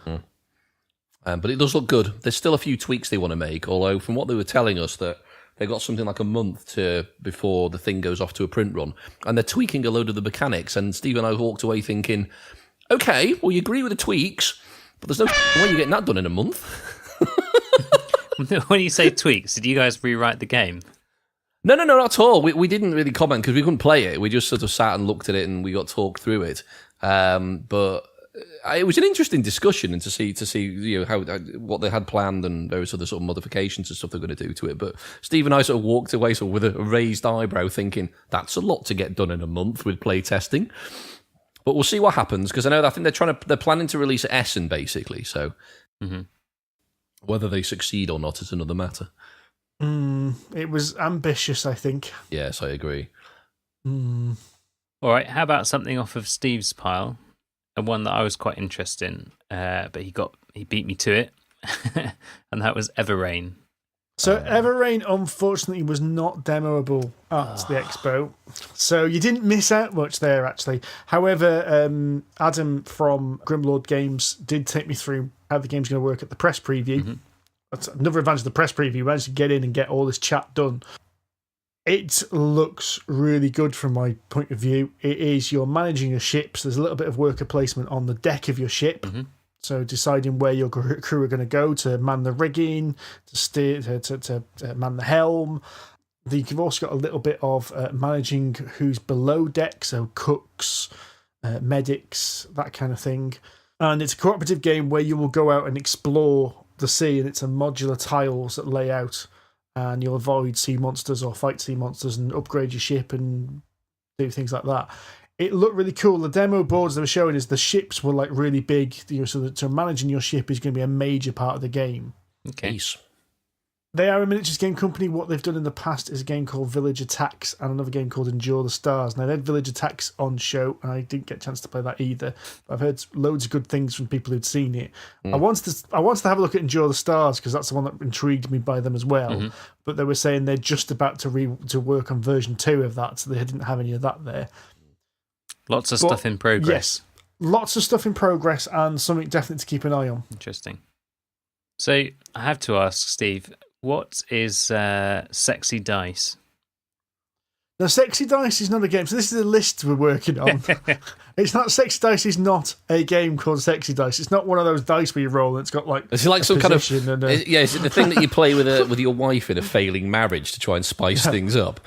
But it does look good. There's still a few tweaks they want to make, although from what they were telling us that they got something like a month before the thing goes off to a print run, and they're tweaking a load of the mechanics. And Steve and I walked away thinking, okay, well, you agree with the tweaks, but there's no way you're getting that done in a month. When you say tweaks, did you guys rewrite the game? No, not at all. We didn't really comment because we couldn't play it. We just sort of sat and looked at it and we got talked through it. But it was an interesting discussion and to see how what they had planned and various other sort of modifications and stuff they're going to do to it. But Steve and I sort of walked away sort of with a raised eyebrow thinking, that's a lot to get done in a month with play testing. But we'll see what happens because I think they're planning to release at Essen basically. So whether they succeed or not is another matter. It was ambitious, I think. Yes, I agree. All right, how about something off of Steve's pile, and one that I was quite interested in, but he beat me to it, and that was Everrain. So Everrain, unfortunately, was not demoable at the expo. So you didn't miss out much there, actually. However, Adam from Grimlord Games did take me through how the game's going to work at the press preview. That's another advantage of the press preview. You managed to get in and get all this chat done. It looks really good from my point of view. You're managing your ships. There's a little bit of worker placement on the deck of your ship. So deciding where your crew are going to go to man the rigging, to steer, to man the helm. You've also got a little bit of managing who's below deck, so cooks, medics, that kind of thing. And it's a cooperative game where you will go out and explore the sea, and it's a modular tiles that lay out, and you'll avoid sea monsters or fight sea monsters and upgrade your ship and do things like that. It looked really cool. The demo boards they were showing is the ships were like really big, so that managing your ship is going to be a major part of the game. Okay. Nice. They are a miniatures game company. What they've done in the past is a game called Village Attacks and another game called Endure the Stars. Now, they had Village Attacks on show, and I didn't get a chance to play that either. But I've heard loads of good things from people who'd seen it. I wanted to have a look at Endure the Stars because that's the one that intrigued me by them as well. But they were saying they're just about to work on version 2 of that, so they didn't have any of that there. Lots of stuff in progress. Yes, lots of stuff in progress and something definitely to keep an eye on. Interesting. So I have to ask, Steve, what is Sexy Dice? Now, Sexy Dice is not a game. So this is a list we're working on. It's not Sexy Dice is not a game called Sexy Dice. It's not one of those dice where you roll and it's got like Is it like some kind of is it the thing that you play with your wife in a failing marriage to try and spice things up?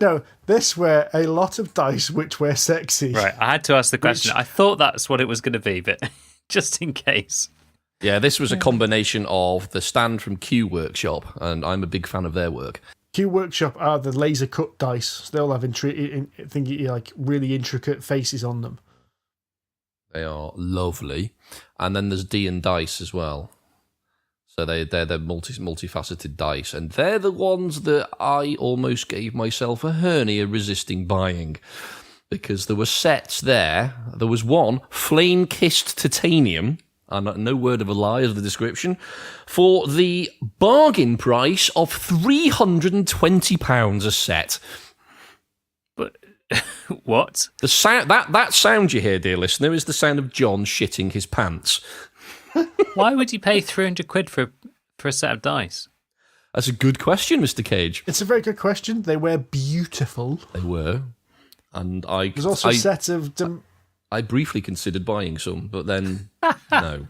No, this were a lot of dice which were sexy. Right, I had to ask the question. I thought that's what it was going to be, but just in case. Yeah, this was a combination of the stand from Q Workshop, and I'm a big fan of their work. Q Workshop are the laser cut dice. They all have like really intricate faces on them. They are lovely, and then there's D and Dice as well. So they're multifaceted dice, and they're the ones that I almost gave myself a hernia resisting buying, because there were sets there. There was one flame kissed titanium. And no word of a lie as the description, for the bargain price of £320 a set. But what? The sound that sound you hear, dear listener, is the sound of John shitting his pants. Why would you pay 300 quid for a set of dice? That's a good question, Mr. Cage. It's a very good question. They were beautiful. They were, and There's also a set of. I briefly considered buying some, but then no. But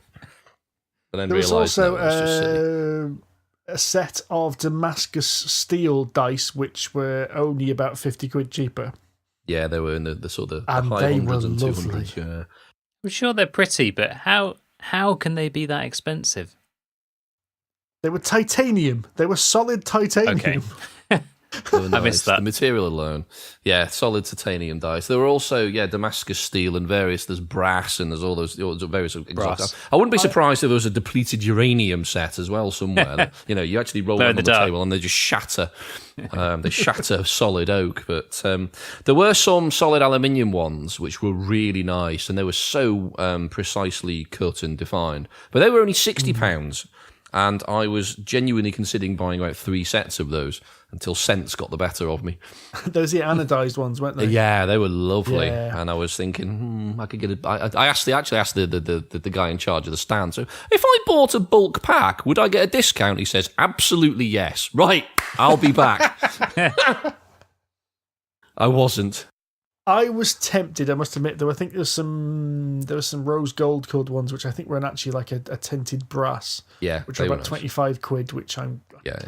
then there was realised also no, it was just silly. A set of Damascus steel dice, which were only about 50 quid cheaper. Yeah, they were in the sort of and high they hundreds were and lovely. 200s. Yeah. I'm sure they're pretty, but how can they be that expensive? They were titanium. They were solid titanium. Okay. Nice. I missed that. The material alone. Yeah, solid titanium dice. There were also, Damascus steel and there's brass and there's all those various exotic. I wouldn't be surprised if there was a depleted uranium set as well somewhere. That, you actually roll them on the table and they just shatter. They shatter solid oak. But there were some solid aluminium ones which were really nice and they were so precisely cut and defined. But they were only £60. And I was genuinely considering buying about 3 sets of those until sense got the better of me. Those are the anodized ones, weren't they? Yeah, they were lovely. Yeah. And I was thinking, I could get I actually asked the guy in charge of the stand, so if I bought a bulk pack, would I get a discount? He says, absolutely yes. Right, I'll be back. I wasn't. I was tempted, I must admit, though. I think there was some rose gold coloured ones, which I think were actually like a tinted brass. Yeah, which are about 25 quid, which I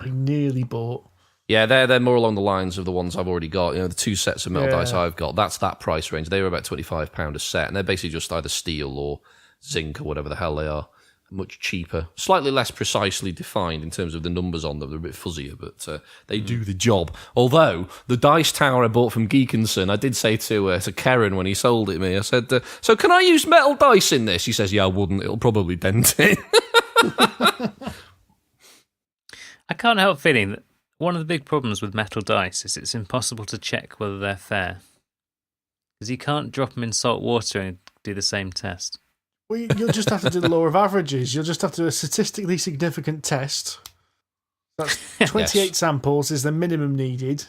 nearly bought. Yeah, they're more along the lines of the ones I've already got. The 2 sets of metal dice I've got, that's that price range. They were about £25 a set, and they're basically just either steel or zinc or whatever the hell they are. Much cheaper, slightly less precisely defined in terms of the numbers on them. They're a bit fuzzier, but they do the job. Although the dice tower I bought from Geekinson, I did say to Kerr when he sold it to me, I said, "So can I use metal dice in this?" He says, "Yeah, I wouldn't. It'll probably dent it." I can't help feeling that one of the big problems with metal dice is it's impossible to check whether they're fair, because you can't drop them in salt water and do the same test. Well, you'll just have to do the law of averages. You'll just have to do a statistically significant test. That's 28 samples is the minimum needed.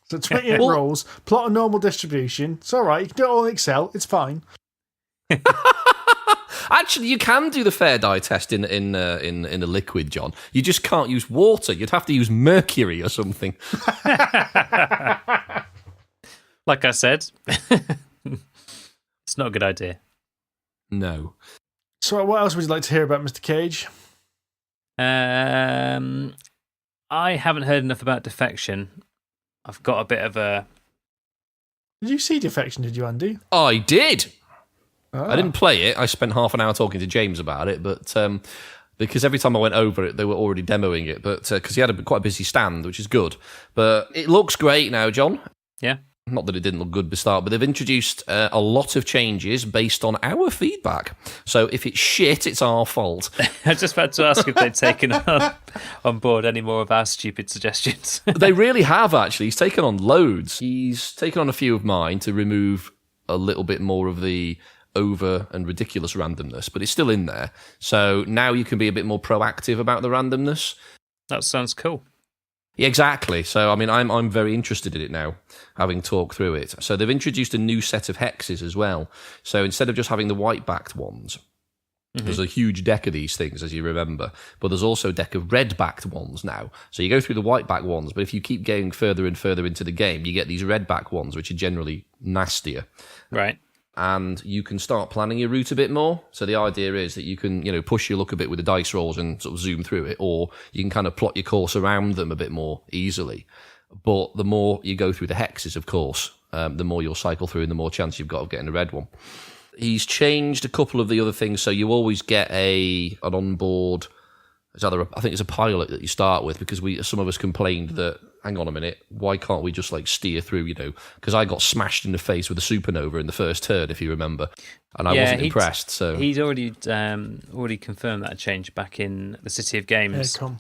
So 28 rolls, plot a normal distribution. It's all right. You can do it all in Excel. It's fine. Actually, you can do the fair die test in a liquid, John. You just can't use water. You'd have to use mercury or something. Like I said, it's not a good idea. No. So what else would you like to hear about, Mr. Cage? I haven't heard enough about Defection. I've got a bit of a... Did you see Defection, did you, Andy? I did. I didn't play it. I spent half an hour talking to James about it, but because every time I went over it, they were already demoing it, but because he had quite a busy stand, which is good. But it looks great now, John. Yeah. Not that it didn't look good to start, but they've introduced a lot of changes based on our feedback. So if it's shit, it's our fault. I was just about to ask if they'd taken on board any more of our stupid suggestions. They really have, actually. He's taken on loads. He's taken on a few of mine to remove a little bit more of the over and ridiculous randomness, but it's still in there. So now you can be a bit more proactive about the randomness. That sounds cool. Yeah, exactly. So, I mean, I'm very interested in it now, having talked through it. So they've introduced a new set of hexes as well. So instead of just having the white-backed ones, there's a huge deck of these things, as you remember, but there's also a deck of red-backed ones now. So you go through the white-backed ones, but if you keep going further and further into the game, you get these red-backed ones, which are generally nastier. Right. And you can start planning your route a bit more. So the idea is that you can, push your luck a bit with the dice rolls and sort of zoom through it, or you can kind of plot your course around them a bit more easily. But the more you go through the hexes, of course, the more you'll cycle through and the more chance you've got of getting a red one. He's changed a couple of the other things, so you always get an onboard. I think it's a pilot that you start with, because some of us complained that, hang on a minute, why can't we just steer through, because I got smashed in the face with a supernova in the first turn, if you remember, and I wasn't impressed. So he's already confirmed that change back in the City of Games. Aircon.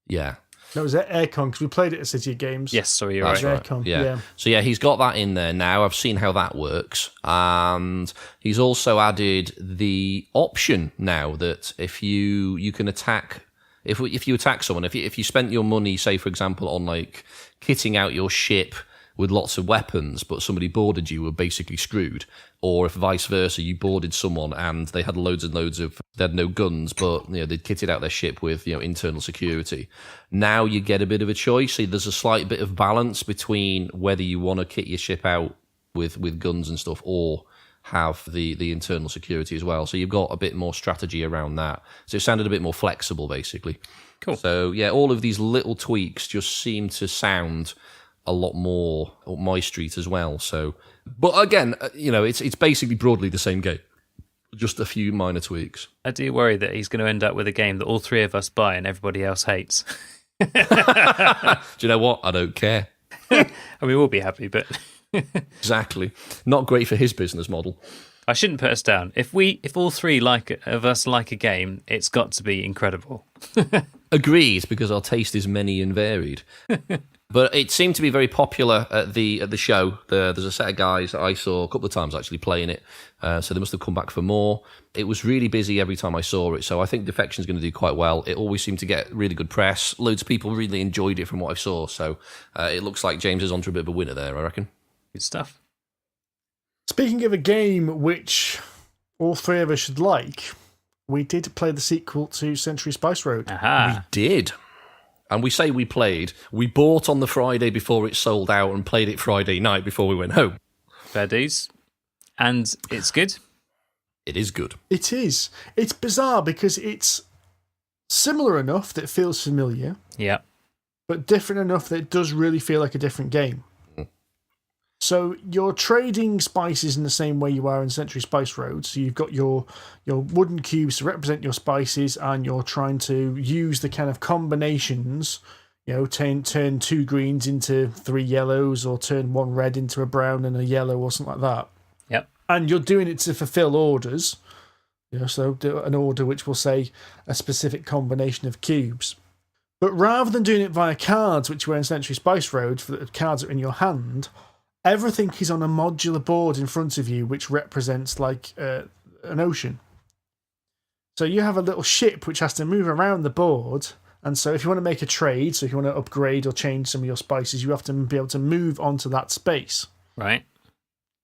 Yeah. No, it was Aircon, because we played it at City of Games. Yes, sorry, you're That's right. Aircon, Yeah. So yeah, he's got that in there now. I've seen how that works, and he's also added the option now that if you can attack. If you attack someone, if you spent your money, say for example, on kitting out your ship with lots of weapons, but somebody boarded you, were basically screwed, or if vice versa, you boarded someone and they had loads and loads of, they had no guns, but they'd kitted out their ship with internal security. Now you get a bit of a choice. So there's a slight bit of balance between whether you want to kit your ship out with guns and stuff, or have the internal security as well. So you've got a bit more strategy around that. So it sounded a bit more flexible, basically. Cool. So yeah, all of these little tweaks just seem to sound a lot more up my street as well. So, but again, it's basically broadly the same game, just a few minor tweaks. I do worry that he's going to end up with a game that all three of us buy and everybody else hates. Do you know what? I don't care. I mean, we'll be happy, but... Exactly. Not great for his business model. I shouldn't put us down. If all three of us like a game, it's got to be incredible. Agreed, because our taste is many and varied. But it seemed to be very popular at the show. There's a set of guys that I saw a couple of times actually playing it, so they must have come back for more. It was really busy every time I saw it, so I think Defection's going to do quite well. It always seemed to get really good press. Loads of people really enjoyed it from what I saw, so it looks like James is onto a bit of a winner there, I reckon. Good stuff. Speaking of a game which all three of us should like, we did play the sequel to Century Spice Road. Aha. We did. And we say we played. We bought on the Friday before it sold out and played it Friday night before we went home. Fair dues. And it's good? It is good. It is. It's bizarre because it's similar enough that it feels familiar. Yeah. But different enough that it does really feel like a different game. So you're trading spices in the same way you are in Century Spice Road. So you've got your wooden cubes to represent your spices, and you're trying to use the kind of combinations, turn 2 greens into 3 yellows, or turn 1 red into a brown and a yellow, or something like that. Yep. And you're doing it to fulfill orders. So do an order which will say a specific combination of cubes. But rather than doing it via cards, which were in Century Spice Road, for the cards are in your hand, everything is on a modular board in front of you, which represents like an ocean. So you have a little ship which has to move around the board. And so if you want to make a trade, so if you want to upgrade or change some of your spices, you have to be able to move onto that space. Right.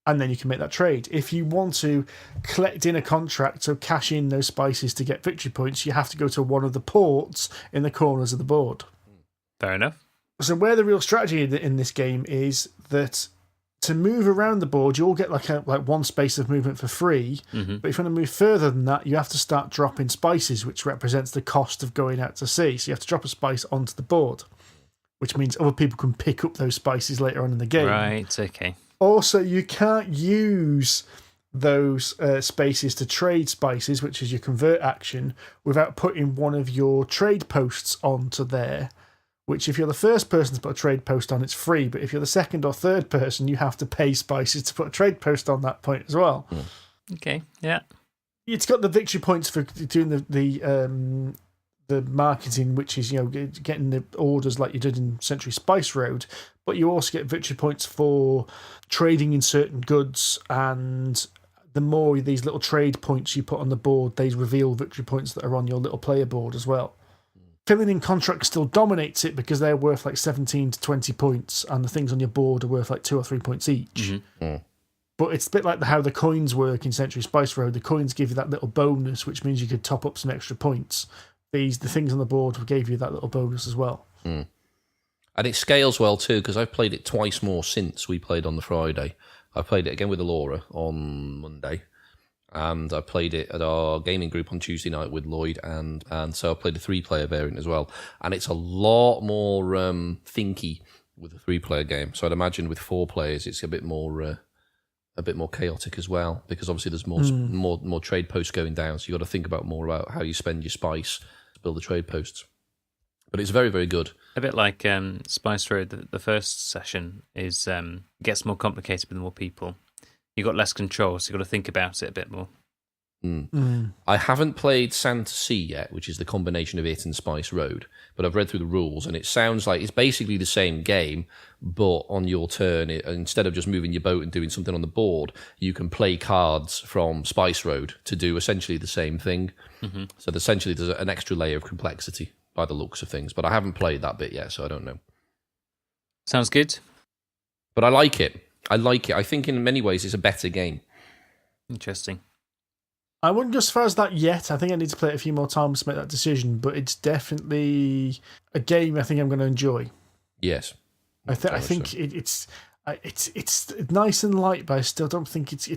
And then you can make that trade. If you want to collect in a contract, so cash in those spices to get victory points, you have to go to one of the ports in the corners of the board. Fair enough. So where the real strategy in this game is that to move around the board, you all get like one space of movement for free. Mm-hmm. But if you want to move further than that, you have to start dropping spices, which represents the cost of going out to sea. So you have to drop a spice onto the board, which means other people can pick up those spices later on in the game. Right, okay. Also, you can't use those spaces to trade spices, which is your convert action, without putting one of your trade posts onto there, which if you're the first person to put a trade post on, it's free. But if you're the second or third person, you have to pay spices to put a trade post on that point as well. Okay, yeah. It's got the victory points for doing the marketing, which is, getting the orders like you did in Century Spice Road, but you also get victory points for trading in certain goods, and the more these little trade points you put on the board, they reveal victory points that are on your little player board as well. Filling in contracts still dominates it because they're worth like 17 to 20 points, and the things on your board are worth like 2 or 3 points each. But it's a bit like how the coins work in Century Spice Road. The coins give you that little bonus, which means you could top up some extra points. The things on the board gave you that little bonus as well. And it scales well too, because I've played it twice more since we played on the Friday. I played it again with Alora on Monday, and I played it at our gaming group on Tuesday night with Lloyd, and so I played a 3-player variant as well. And it's a lot more thinky with a 3-player game. So I'd imagine with 4 players, it's a bit more chaotic as well, because obviously there's more trade posts going down. So you got to think about more about how you spend your spice to build the trade posts. But it's very, very good. A bit like Spice Road, the first session is gets more complicated with more people. You've got less control, so you've got to think about it a bit more. I haven't played Sand to Sea yet, which is the combination of it and Spice Road, but I've read through the rules, and it sounds like it's basically the same game, but on your turn, instead of just moving your boat and doing something on the board, you can play cards from Spice Road to do essentially the same thing. So essentially there's an extra layer of complexity by the looks of things, but I haven't played that bit yet, so I don't know. Sounds good. But I like it. I think in many ways it's a better game. Interesting. I wouldn't go as far as that yet. I think I need to play it a few more times to make that decision, but it's definitely a game I think I'm going to enjoy. Yes. I think so. It's nice and light, but I still don't think it's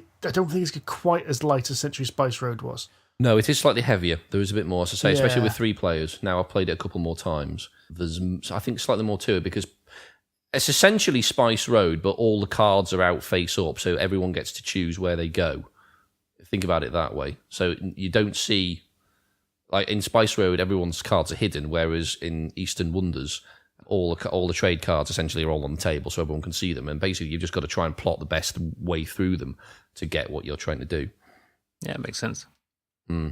quite as light as Century Spice Road was. No, it is slightly heavier. There is a bit more, as I say, especially with 3 players. Now I've played it a couple more times. There's, I think, slightly more to it because it's essentially Spice Road, but all the cards are out face up, so everyone gets to choose where they go. Think about it that way. So you don't see, like in Spice Road, everyone's cards are hidden, whereas in Eastern Wonders, all the trade cards essentially are all on the table, so everyone can see them. And basically, you've just got to try and plot the best way through them to get what you're trying to do. Yeah, it makes sense. So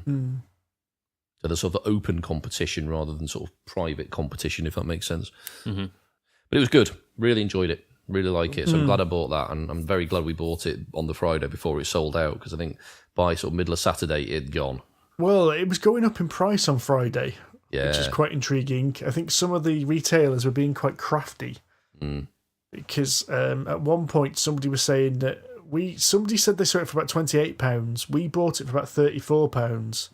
there's sort of open competition rather than sort of private competition, if that makes sense. But it was good. Really enjoyed it. Really like it. So I'm glad I bought that, and I'm very glad we bought it on the Friday before it sold out, because I think by sort of middle of Saturday it'd gone. Well, it was going up in price on Friday, which is quite intriguing. I think some of the retailers were being quite crafty because at one point somebody was saying that somebody said they saw it for about £28. We bought it for about £34.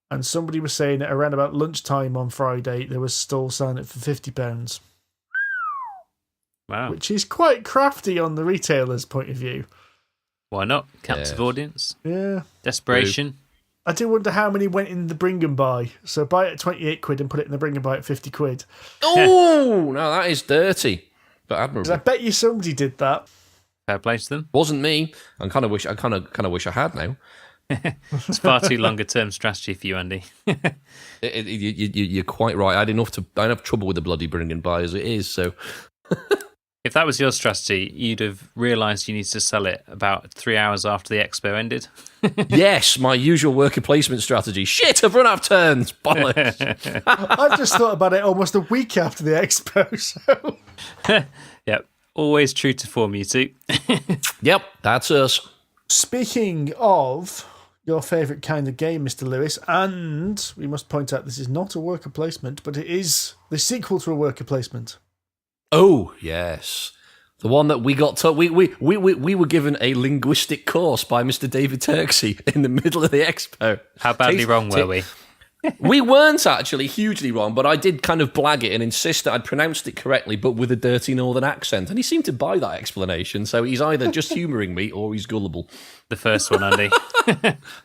And somebody was saying that around about lunchtime on Friday, there was stalls selling it for £50. Wow. Which is quite crafty on the retailer's point of view. Why not? Captive audience. Yeah. Desperation. I do wonder how many went in the bring and buy. So buy it at 28 quid and put it in the bring and buy at 50 quid. Oh, no, that is dirty. But admirable. I bet you somebody did that. Fair play to them. Wasn't me. I kind of wish I had now. It's far too longer term strategy for you, Andy. You're quite right. I had enough trouble with the bloody bring and buy as it is, so... If that was your strategy, you'd have realised you need to sell it about 3 hours after the expo ended. Yes, my usual worker placement strategy. Shit, I've run out of turns. Bollocks. I've just thought about it almost a week after the expo. So. Yep, always true to form, you two. Yep, that's us. Speaking of your favourite kind of game, Mr. Lewis, and we must point out this is not a worker placement, but it is the sequel to a worker placement. Oh, yes. The one that we got taught. We were given a linguistic course by Mr. David Turksey in the middle of the expo. How badly wrong were we? We weren't actually hugely wrong, but I did kind of blag it and insist that I'd pronounced it correctly, but with a dirty northern accent. And he seemed to buy that explanation, so he's either just humouring me or he's gullible. The first one, Andy.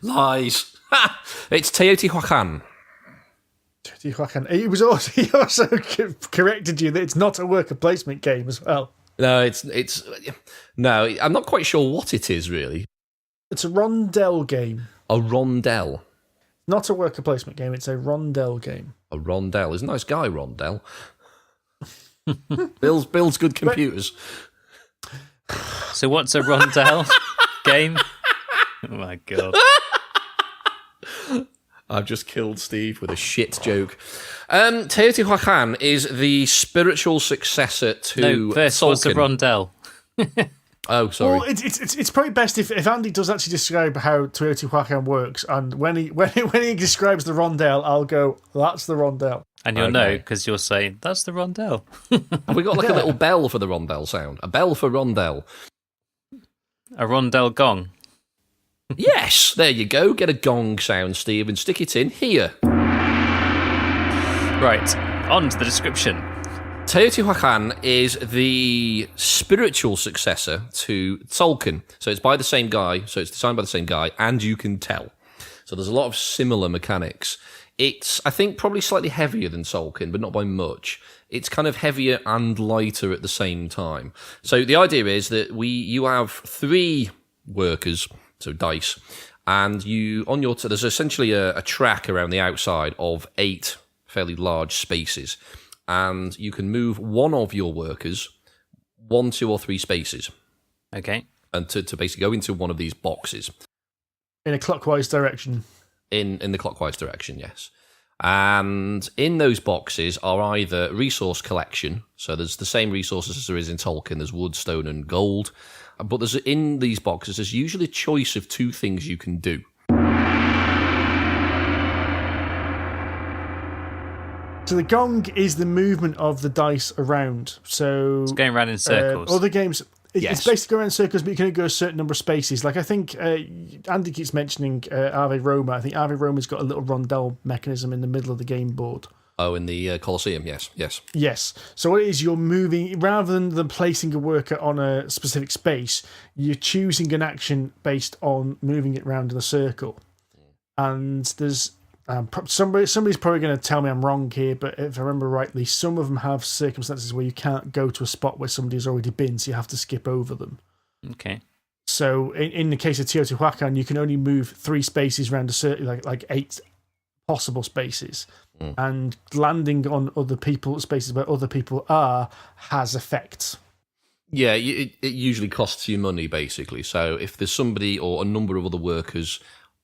Lies. It's Teotihuacan. He also corrected you that it's not a worker placement game as well. No, no, I'm not quite sure what it is really. It's a rondel game. A rondel. Not a worker placement game, it's a rondel game. A rondel. He's a nice guy, Rondell. Builds good computers. So what's a rondel game? Oh my god. I've just killed Steve with a shit joke. Teotihuacan is the spiritual successor to No, first, what's a Tzolk'in. rondel? Oh, sorry. Well, it's probably best if Andy does actually describe how Teotihuacan works, and when he describes the rondel, I'll go, that's the rondel. And you'll know because you'll say, that's the rondel. Have we got like a little bell for the rondel sound? A bell for rondel. A rondel gong. Yes, there you go. Get a gong sound, Steve, and stick it in here. Right, on to the description. Teotihuacan is the spiritual successor to Tzolk'in. So it's by the same guy, so it's designed by the same guy, and you can tell. So there's a lot of similar mechanics. It's, I think, probably slightly heavier than Tzolk'in, but not by much. It's kind of heavier and lighter at the same time. So the idea is that you have 3 workers, so dice, and there's essentially a track around the outside of 8 fairly large spaces, and you can move one of your workers 1, 2, or 3 spaces. Okay. And to basically go into one of these boxes. In a clockwise direction. In the clockwise direction, yes. And in those boxes are either resource collection, so there's the same resources as there is in Tolkien, there's wood, stone, and gold, but in these boxes, there's usually a choice of 2 things you can do. So the gong is the movement of the dice around. So It's going around in circles. Other games, Yes. it's basically going around in circles, but you can only go a certain number of spaces. Like I think Andy keeps mentioning Ave Roma. I think Ave Roma's got a little rondel mechanism in the middle of the game board. Oh, in the Colosseum, yes. Yes. So what it is, you're moving, rather than placing a worker on a specific space, you're choosing an action based on moving it around in a circle. And there's somebody's probably going to tell me I'm wrong here, but if I remember rightly, some of them have circumstances where you can't go to a spot where somebody's already been, so you have to skip over them. Okay. So in the case of Teotihuacan, you can only move 3 spaces around a certain, like 8 possible spaces. And landing on other people's spaces where other people are has effects. Yeah, it usually costs you money, basically. So if there's somebody or a number of other workers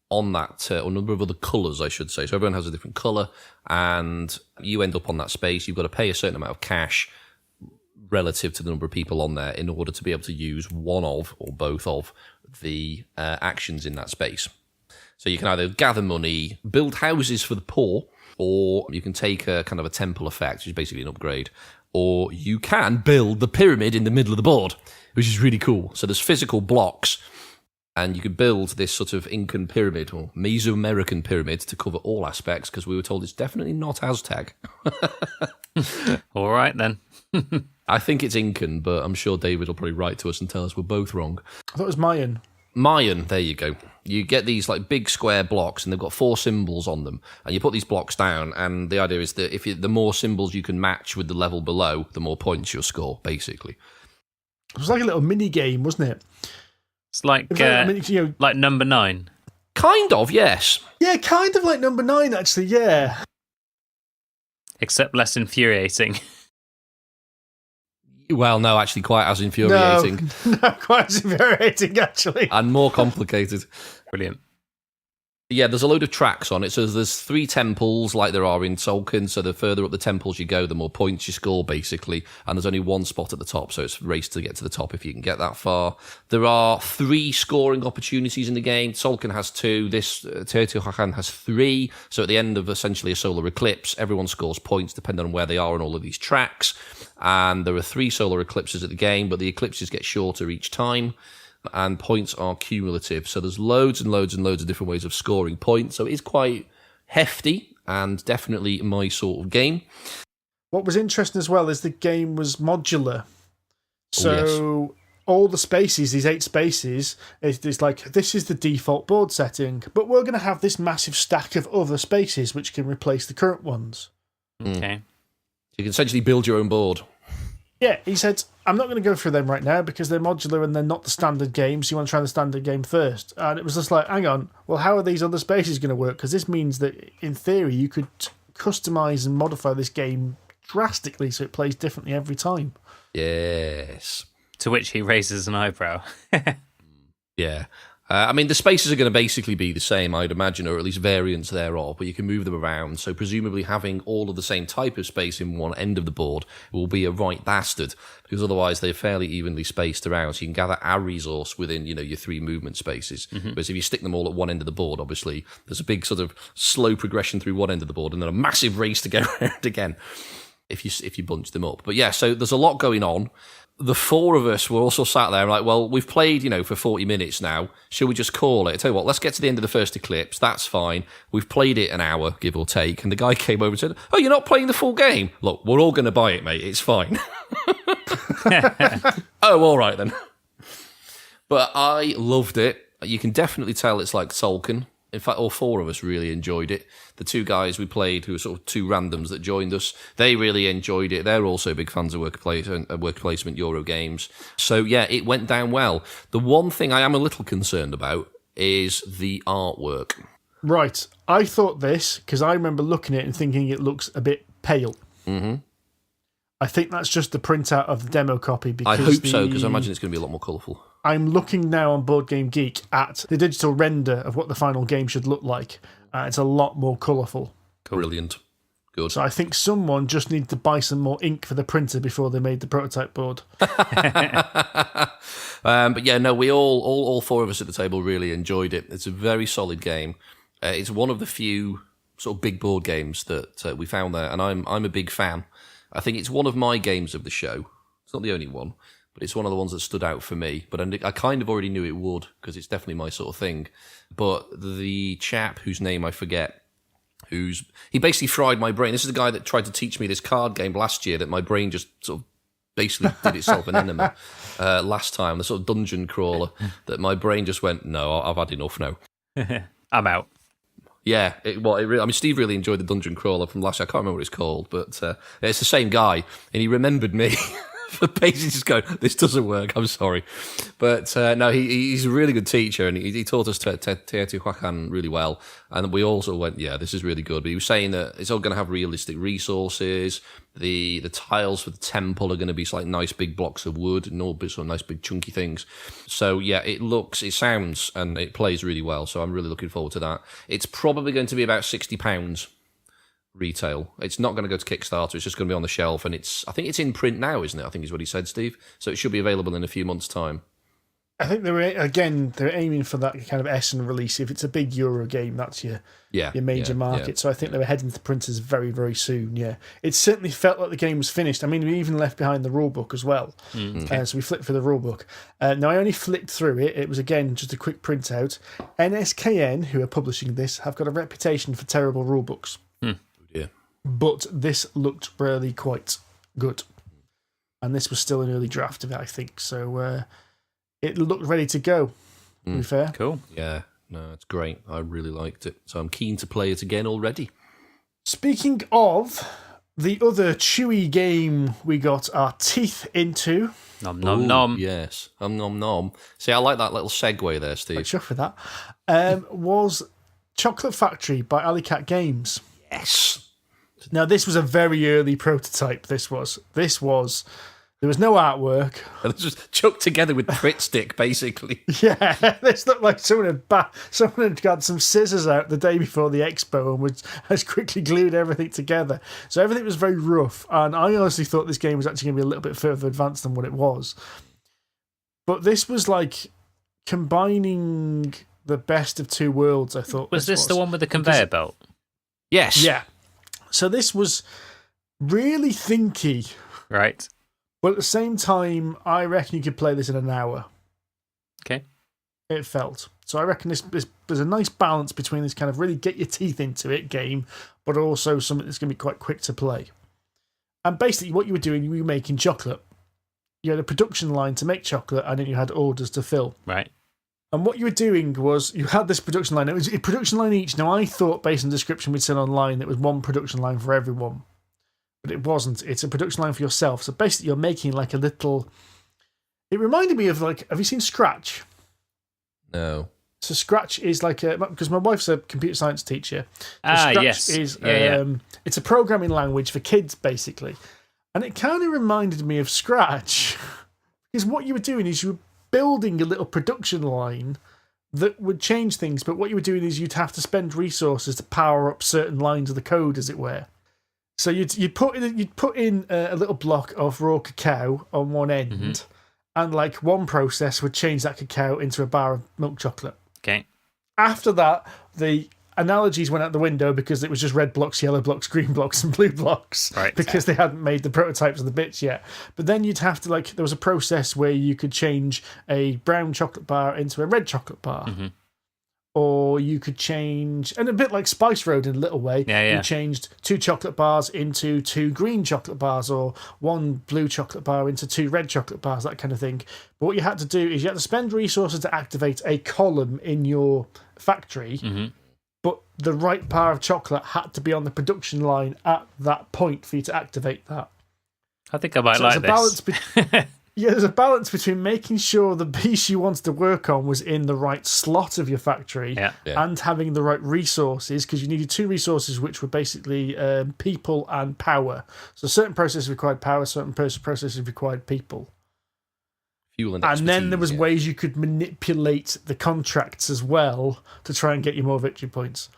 on that, or a number of other colours, I should say. So everyone has a different colour, and you end up on that space. You've got to pay a certain amount of cash relative to the number of people on there in order to be able to use one of or both of the actions in that space. So you can either gather money, build houses for the poor, or you can take a kind of a temple effect, which is basically an upgrade, or you can build the pyramid in the middle of the board, which is really cool. So there's physical blocks, and you could build this sort of Incan pyramid or Mesoamerican pyramid to cover all aspects, because we were told it's definitely not Aztec. All right, then. I think it's Incan, but I'm sure David will probably write to us and tell us we're both wrong. I thought it was Mayan. Mayan, there you go. You get these like big square blocks, and they've got 4 symbols on them, and you put these blocks down, and the idea is that the more symbols you can match with the level below, the more points you'll score, basically. It was like a little mini game, wasn't it? It's like, like number 9. Kind of, yes. Yeah, kind of like number 9, actually, yeah. Except less infuriating. Well, no, actually quite as infuriating. No, quite as infuriating, actually. And more complicated. Brilliant. Yeah, there's a load of tracks on it. So there's 3 temples like there are in Tolkien. So the further up the temples you go, the more points you score, basically. And there's only 1 spot at the top, so it's a race to get to the top if you can get that far. There are 3 scoring opportunities in the game. Tolkien has 2. This Teotihuacan has 3. So at the end of essentially a solar eclipse, everyone scores points depending on where they are on all of these tracks. And there are 3 solar eclipses at the game, but the eclipses get shorter each time. And points are cumulative. So there's loads and loads and loads of different ways of scoring points. So it is quite hefty and definitely my sort of game. What was interesting as well is the game was modular. So all the spaces, these 8 spaces, it's like, this is the default board setting, but we're going to have this massive stack of other spaces which can replace the current ones. Okay. You can essentially build your own board. Yeah, he said, I'm not going to go through them right now because they're modular and they're not the standard game, so you want to try the standard game first. And it was just like, hang on, well, how are these other spaces going to work? Because this means that, in theory, you could customise and modify this game drastically so it plays differently every time. Yes. To which he raises an eyebrow. Yeah. I mean, the spaces are going to basically be the same, I'd imagine, or at least variants thereof, but you can move them around. So presumably having all of the same type of space in one end of the board will be a right bastard, because otherwise they're fairly evenly spaced around. So you can gather our resource within, your 3 movement spaces. Whereas if you stick them all at one end of the board, obviously, there's a big sort of slow progression through one end of the board and then a massive race to go around again if you bunch them up. But yeah, so there's a lot going on. The 4 of us were also sat there like, well, we've played, for 40 minutes now. Shall we just call it? I tell you what, let's get to the end of the first eclipse. That's fine. We've played it an hour, give or take. And the guy came over and said, oh, you're not playing the full game? Look, we're all going to buy it, mate. It's fine. Oh, all right then. But I loved it. You can definitely tell it's like Tolkien. In fact, all 4 of us really enjoyed it. The 2 guys we played, who were sort of 2 randoms that joined us, they really enjoyed it. They're also big fans of work placement Euro games. So, yeah, it went down well. The one thing I am a little concerned about is the artwork. Right. I thought this, because I remember looking at it and thinking it looks a bit pale. Mm-hmm. I think that's just the printout of the demo copy. Because I hope so, because I imagine it's going to be a lot more colourful. I'm looking now on Board Game Geek at the digital render of what the final game should look like. It's a lot more colourful. Brilliant. Good. So I think someone just needed to buy some more ink for the printer before they made the prototype board. But yeah, no, we all 4 of us at the table really enjoyed it. It's a very solid game. It's one of the few sort of big board games that we found there, and I'm a big fan. I think it's one of my games of the show. It's not the only one, but it's one of the ones that stood out for me. But I kind of already knew it would, because it's definitely my sort of thing. But the chap whose name I forget, he basically fried my brain. This is the guy that tried to teach me this card game last year that my brain just sort of basically did itself an enemy last time, the sort of dungeon crawler, that my brain just went, no, I've had enough now. I'm out. Yeah, Steve really enjoyed the dungeon crawler from last year. I can't remember what it's called, but it's the same guy, and he remembered me for basically just going, this doesn't work, I'm sorry. But no, he's a really good teacher, and he taught us Teotihuacan really well, and we also went, yeah, this is really good. But he was saying that it's all going to have realistic resources. The tiles for the temple are going to be like nice big blocks of wood, and all sort of nice big chunky things. So yeah, it sounds, and it plays really well. So I'm really looking forward to that. It's probably going to be about £60 retail. It's not going to go to Kickstarter. It's just going to be on the shelf, and I think it's in print now, isn't it? I think is what he said, Steve. So it should be available in a few months' time. I think they're aiming for that kind of Essen release. If it's a big Euro game, that's your major market. Yeah. So I think they were heading to printers very, very soon. Yeah, it certainly felt like the game was finished. I mean, we even left behind the rulebook as well. Mm-hmm. So we flipped through the rulebook. Now I only flipped through it. It was again just a quick printout. NSKN, who are publishing this, have got a reputation for terrible rulebooks. Yeah. But this looked really quite good, and this was still an early draft of it, I think. So. It looked ready to go, to be fair. Cool. Yeah, no, it's great. I really liked it. So I'm keen to play it again already. Speaking of the other chewy game we got our teeth into. Nom nom nom. Yes, nom nom. See, I like that little segue there, Steve. I'm chuffed with that. Was Chocolate Factory by Alley Cat Games. Yes. Now, this was a very early prototype, this was. There was no artwork. It was just chucked together with Crit Stick, basically. Yeah, this looked like someone had got some scissors out the day before the expo and has quickly glued everything together. So everything was very rough, and I honestly thought this game was actually going to be a little bit further advanced than what it was. But this was like combining the best of 2 worlds, I thought. Was this the one with the conveyor belt? Yes. Yeah. So this was really thinky. Right. But at the same time, I reckon you could play this in an hour. Okay. It felt. So I reckon there's a nice balance between this kind of really get your teeth into it game, but also something that's going to be quite quick to play. And basically what you were doing, you were making chocolate. You had a production line to make chocolate, and then you had orders to fill. Right. And what you were doing was you had this production line. It was a production line each. Now, I thought, based on the description we'd seen online, it was one production line for everyone. But it wasn't. It's a production line for yourself. So basically, you're making like a little. It reminded me of have you seen Scratch? No. So Scratch is like because my wife's a computer science teacher. So Scratch yes, is it's a programming language for kids basically, and it kind of reminded me of Scratch because what you were doing is you were building a little production line that would change things, but what you were doing is you'd have to spend resources to power up certain lines of the code, as it were. So you'd put in a little block of raw cacao on one end, and like one process would change that cacao into a bar of milk chocolate. Okay. After that, the analogies went out the window because it was just red blocks, yellow blocks, green blocks, and blue blocks. Right. Because they hadn't made the prototypes of the bits yet. But then you'd have to, there was a process where you could change a brown chocolate bar into a red chocolate bar. Or you could change, and a bit like Spice Road in a little way, you changed 2 chocolate bars into 2 green chocolate bars, or 1 blue chocolate bar into 2 red chocolate bars, that kind of thing. But what you had to do is you had to spend resources to activate a column in your factory, but the right bar of chocolate had to be on the production line at that point for you to activate that. I think I might like this. There's a balance between making sure the piece you wanted to work on was in the right slot of your factory and having the right resources, because you needed 2 resources which were basically people and power. So certain processes required power, certain processes required people. Fuel and then there was ways you could manipulate the contracts as well to try and get you more victory points.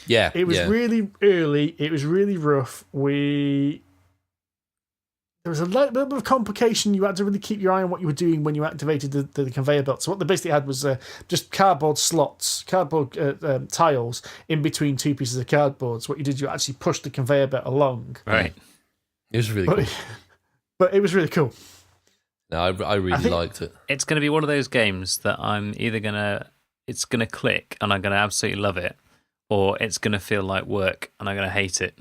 Yeah. It was really early. It was really rough. There was a little bit of complication. You had to really keep your eye on what you were doing when you activated the conveyor belt. So what they basically had was just cardboard slots, cardboard tiles in between 2 pieces of cardboard. So what you did, you actually pushed the conveyor belt along. Right. It was really cool. But it was really cool. No, I really liked it. It's going to be one of those games that I'm either it's going to click and I'm going to absolutely love it, or it's going to feel like work and I'm going to hate it.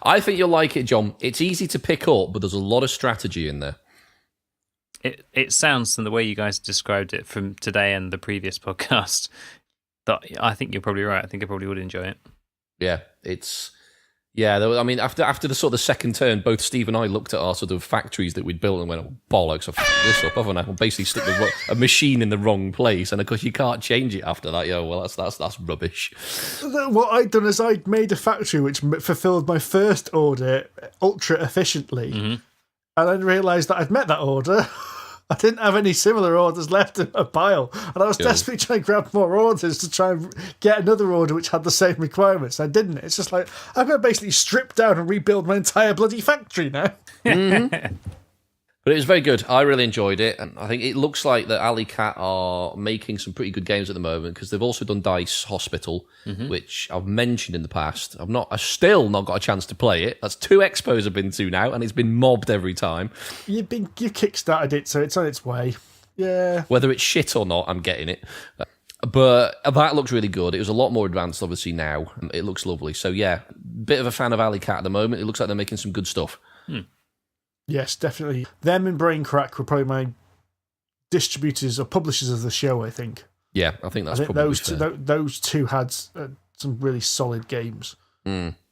I think you'll like it, John. It's easy to pick up, but there's a lot of strategy in there. It sounds, from the way you guys described it from today and the previous podcast, that I think you're probably right. I think I probably would enjoy it. Yeah, I mean, after the sort of the second turn, both Steve and I looked at our sort of factories that we'd built and went, oh, bollocks, I've fucked this up, haven't I? I'll basically stick a machine in the wrong place, and of course you can't change it after that. Well, that's rubbish. What I'd done is I'd made a factory which fulfilled my first order ultra efficiently, and I realised that I'd met that order. I didn't have any similar orders left in my pile, and I was desperately trying to grab more orders to try and get another order which had the same requirements. I didn't. It's just like, I'm going to basically strip down and rebuild my entire bloody factory now. But it was very good. I really enjoyed it, and I think it looks like that Alley Cat are making some pretty good games at the moment, because they've also done Dice Hospital, which I've mentioned in the past. I've still not got a chance to play it. That's 2 expos I've been to now, and it's been mobbed every time. You kickstarted it, so it's on its way. Yeah. Whether it's shit or not, I'm getting it. But that looks really good. It was a lot more advanced, obviously, now. It looks lovely. So, yeah, bit of a fan of Alley Cat at the moment. It looks like they're making some good stuff. Yes, definitely. Them and Braincrack were probably my distributors or publishers of the show, I think. Yeah, I think that's probably fair. Those two had some really solid games.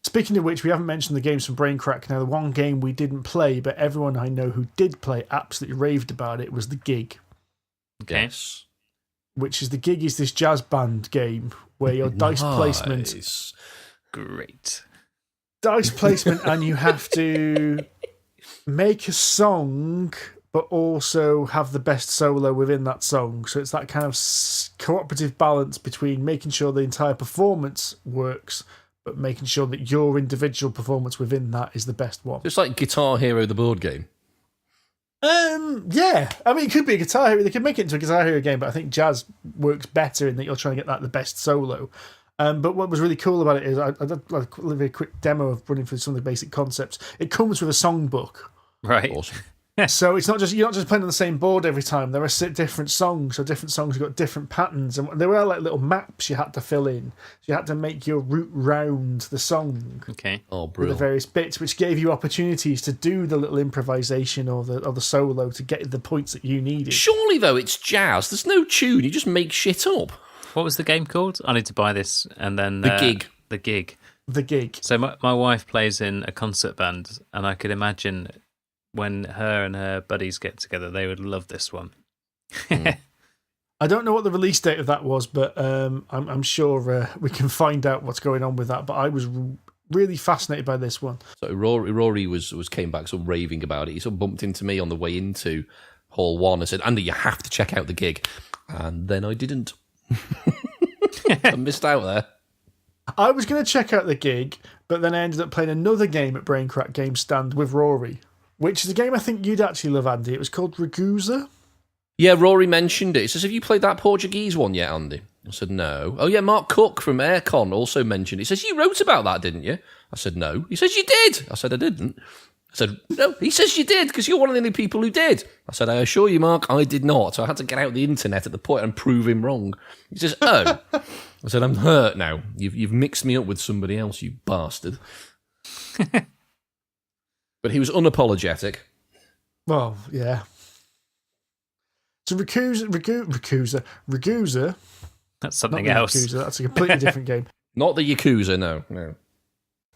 Speaking of which, we haven't mentioned the games from Braincrack. Now, the one game we didn't play, but everyone I know who did play absolutely raved about it, was The Gig. Okay. Yes. The Gig is this jazz band game where your dice placement... Great. Dice placement, and you have to make a song, but also have the best solo within that song. So it's that kind of cooperative balance between making sure the entire performance works, but making sure that your individual performance within that is the best one. It's like Guitar Hero, the board game. Yeah. I mean, it could be a Guitar Hero. They could make it into a Guitar Hero game, but I think jazz works better in that you're trying to get the best solo. But what was really cool about it is I did a very quick demo of running through some of the basic concepts. It comes with a songbook. Right. Awesome. So you're not just playing on the same board every time. There are different songs, so different songs have got different patterns, and there were like little maps you had to fill in. So you had to make your route round the song. Okay. Oh, with brilliant. the various bits, which gave you opportunities to do the little improvisation or the solo to get the points that you needed. Surely, though, it's jazz. There's no tune. You just make shit up. What was the game called? I need to buy this. And then The Gig. The Gig. The Gig. So my wife plays in a concert band, and I could imagine when her and her buddies get together, they would love this one. I don't know what the release date of that was, but I'm sure we can find out what's going on with that. But I was really fascinated by this one. So Rory was came back sort of raving about it. He sort of bumped into me on the way into Hall 1 and said, Andy, you have to check out the gig. And then I didn't. I missed out there. I was going to check out the gig, but then I ended up playing another game at Braincrack Game Stand with Rory, which is a game I think you'd actually love, Andy. It was called Ragusa. Yeah, Rory mentioned it. He says, have you played that Portuguese one yet, Andy? I said, no. Oh, yeah, Mark Cook from Aircon also mentioned it. He says, you wrote about that, didn't you? I said, no. He says, you did. I said, I didn't. I said, no. He says, you did, because you're one of the only people who did. I said, I assure you, Mark, I did not. So I had to get out the internet at the point and prove him wrong. He says, oh. I said, I'm hurt now. You've mixed me up with somebody else, you bastard. But he was unapologetic. Well, yeah. So Ragusa. That's something Not else. Yakuza, that's a completely different game. Not the Yakuza, no.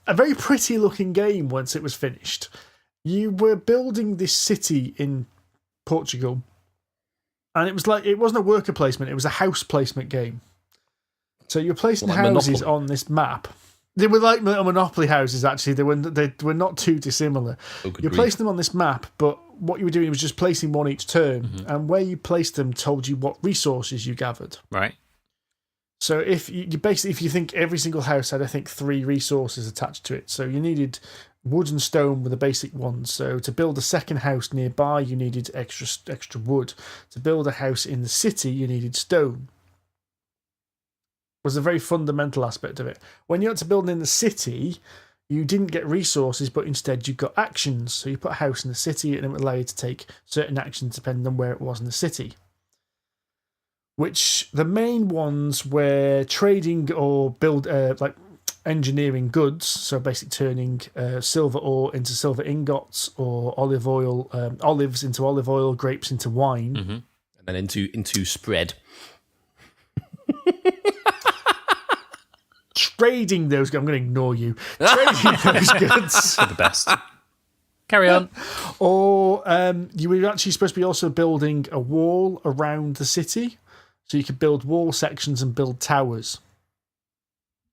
A very pretty looking game once it was finished. You were building this city in Portugal, and it was like, it wasn't a worker placement, it was a house placement game. So you're placing houses on this map. They were like little Monopoly houses, actually. They were not too dissimilar. You're placing them on this map, but what you were doing was just placing one each turn, and where you placed them told you what resources you gathered. Right. So if you think every single house had, I think, 3 resources attached to it. So you needed wood and stone were the basic ones. So to build a second house nearby, you needed extra wood. To build a house in the city, you needed stone. Was a very fundamental aspect of it. When you got to building in the city, you didn't get resources, but instead you got actions. So you put a house in the city, and it would allow you to take certain actions depending on where it was in the city. Which the main ones were trading or build like engineering goods. So basically turning silver ore into silver ingots, or olive oil, olives into olive oil, grapes into wine, and then into spread. Trading those, I'm going to ignore you. Trading those goods For the best. Carry on. Or you were actually supposed to be also building a wall around the city, so you could build wall sections and build towers.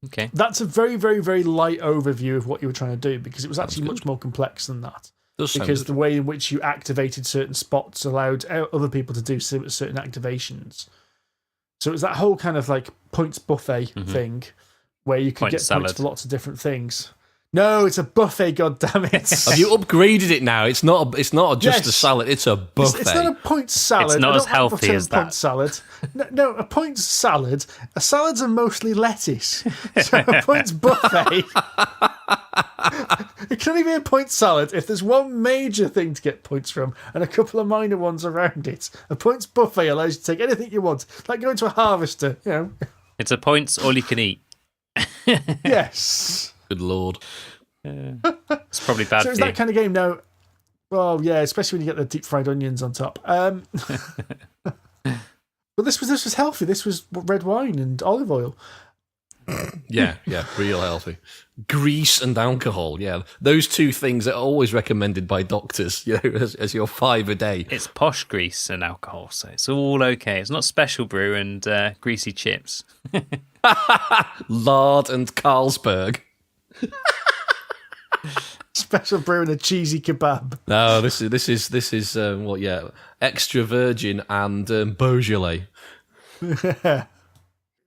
Okay. That's a very, very, very light overview of what you were trying to do, because it was actually much more complex than that. Because the way in which you activated certain spots allowed other people to do certain activations. So it was that whole kind of like points buffet thing, where you could get points for lots of different things. No, it's a buffet, goddammit. Have you upgraded it now? It's not just a salad, it's a buffet. It's not a point salad. It's not as healthy as that. Point salad. No, a point salad. Salads are mostly lettuce. So a points buffet. It can only be a point salad if there's one major thing to get points from and a couple of minor ones around it. A points buffet allows you to take anything you want, like going to a harvester, you know. It's a points all you can eat. Yes. Good lord. It's probably bad so it's for you. that kind of game now. Well, yeah, especially when you get the deep fried onions on top. But this was healthy. This was red wine and olive oil. Yeah, real healthy. Grease and alcohol, yeah. Those two things are always recommended by doctors, you know, as your 5 a day. It's posh grease and alcohol, so it's all okay. It's not special brew and greasy chips. Lard and Carlsberg. Special brew and a cheesy kebab. No, this is what? Yeah, extra virgin and Beaujolais.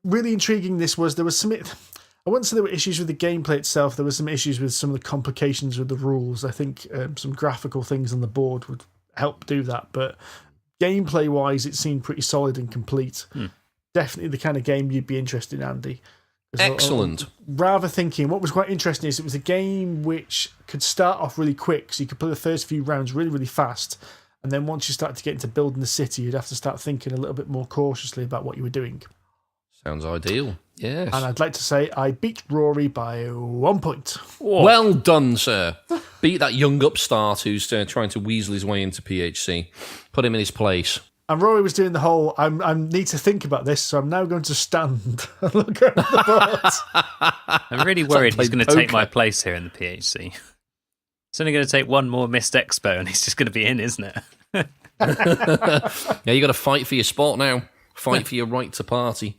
Really intriguing. There was some. I wouldn't say there were issues with the gameplay itself. There were some issues with some of the complications with the rules. I think some graphical things on the board would help do that, but gameplay wise, it seemed pretty solid and complete. Definitely the kind of game you'd be interested in, Andy. Excellent. Rather thinking, what was quite interesting is it was a game which could start off really quick, so you could play the first few rounds really, really fast, and then once you start to get into building the city, you'd have to start thinking a little bit more cautiously about what you were doing. Sounds ideal. Yes. And I'd like to say I beat Rory by 1 point. Whoa. Well done, sir. Beat that young upstart who's trying to weasel his way into PHC. Put him in his place. And Rory was doing the whole, I need to think about this, so I'm now going to stand and look over the board. I'm really worried he's going to take my place here in the PHC. It's only going to take one more missed expo and he's just going to be in, isn't it? Yeah, you got to fight for your spot now. Fight for your right to party.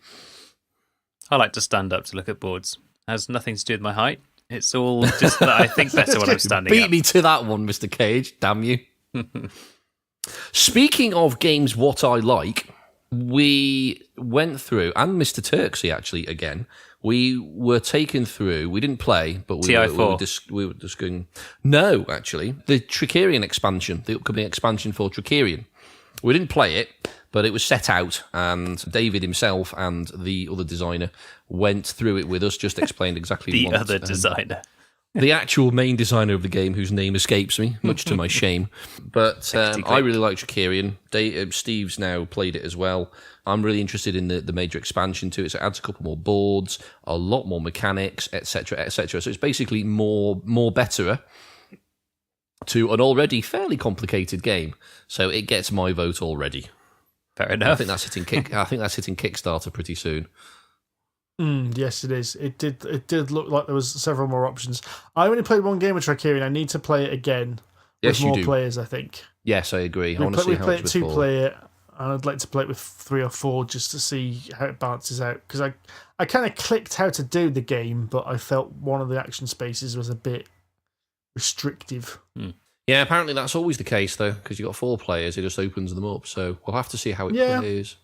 I like to stand up to look at boards. It has nothing to do with my height. It's all just that I think better when I'm standing Beat up. me to that one, Mr. Cage. Damn you. Speaking of games what I like, we went through, and Mr. Turksy actually, again, we were taken through, we didn't play, but we were just going, no, actually, the Trickerion expansion, the upcoming expansion for Trickerion. We didn't play it, but it was set out, and David himself and the other designer went through it with us, just explained exactly The other designer. The actual main designer of the game, whose name escapes me, much to my shame. But I really like Trickerion. Steve's now played it as well. I'm really interested in the major expansion to it. So it adds a couple more boards, a lot more mechanics, etc., etc. So it's basically more betterer to an already fairly complicated game. So it gets my vote already. Fair enough. I think that's hitting Kickstarter pretty soon. Yes, it is. It did look like there was several more options. I only played one game of Trickerion. I need to play it again with more players, I think. Yes, I agree. I want to see how it's with 2-player, and I'd like to play it with 3 or 4 just to see how it balances out. Because I kind of clicked how to do the game, but I felt one of the action spaces was a bit restrictive. Yeah, apparently that's always the case, though, because you've got 4 players, it just opens them up. So we'll have to see how it plays.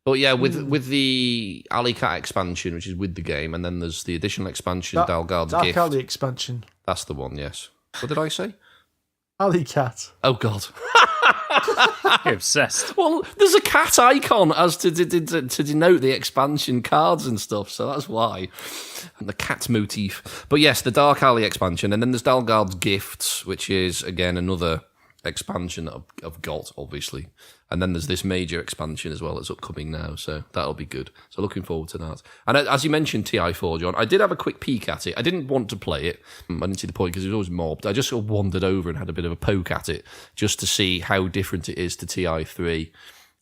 But yeah, with the Alley Cat expansion, which is with the game, and then there's the additional expansion, Dahlgaard's Gift. Alley expansion. That's the one, yes. What did I say? Alley Cat. Oh, God. You're obsessed. Well, there's a cat icon as to denote the expansion cards and stuff, so that's why. And the cat motif. But yes, the Dark Alley expansion, and then there's Dahlgaard's Gifts, which is, again, another expansion that I've got, obviously. And then there's this major expansion as well that's upcoming now, so that'll be good. So looking forward to that. And as you mentioned TI4, John, I did have a quick peek at it. I didn't want to play it. I didn't see the point because it was always mobbed. I just sort of wandered over and had a bit of a poke at it just to see how different it is to TI3.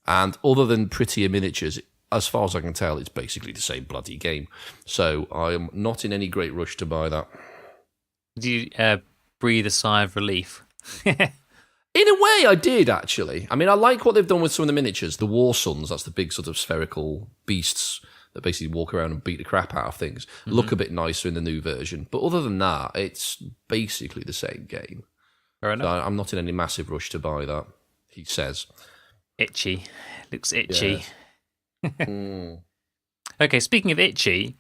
And other than prettier miniatures, as far as I can tell, it's basically the same bloody game. So I am not in any great rush to buy that. Do you breathe a sigh of relief? In a way, I did, actually. I mean, I like what they've done with some of the miniatures. The War Suns, that's the big sort of spherical beasts that basically walk around and beat the crap out of things, look a bit nicer in the new version. But other than that, it's basically the same game. Fair enough. So I'm not in any massive rush to buy that, he says. Itchy. Looks itchy. Yeah. Okay, speaking of itchy,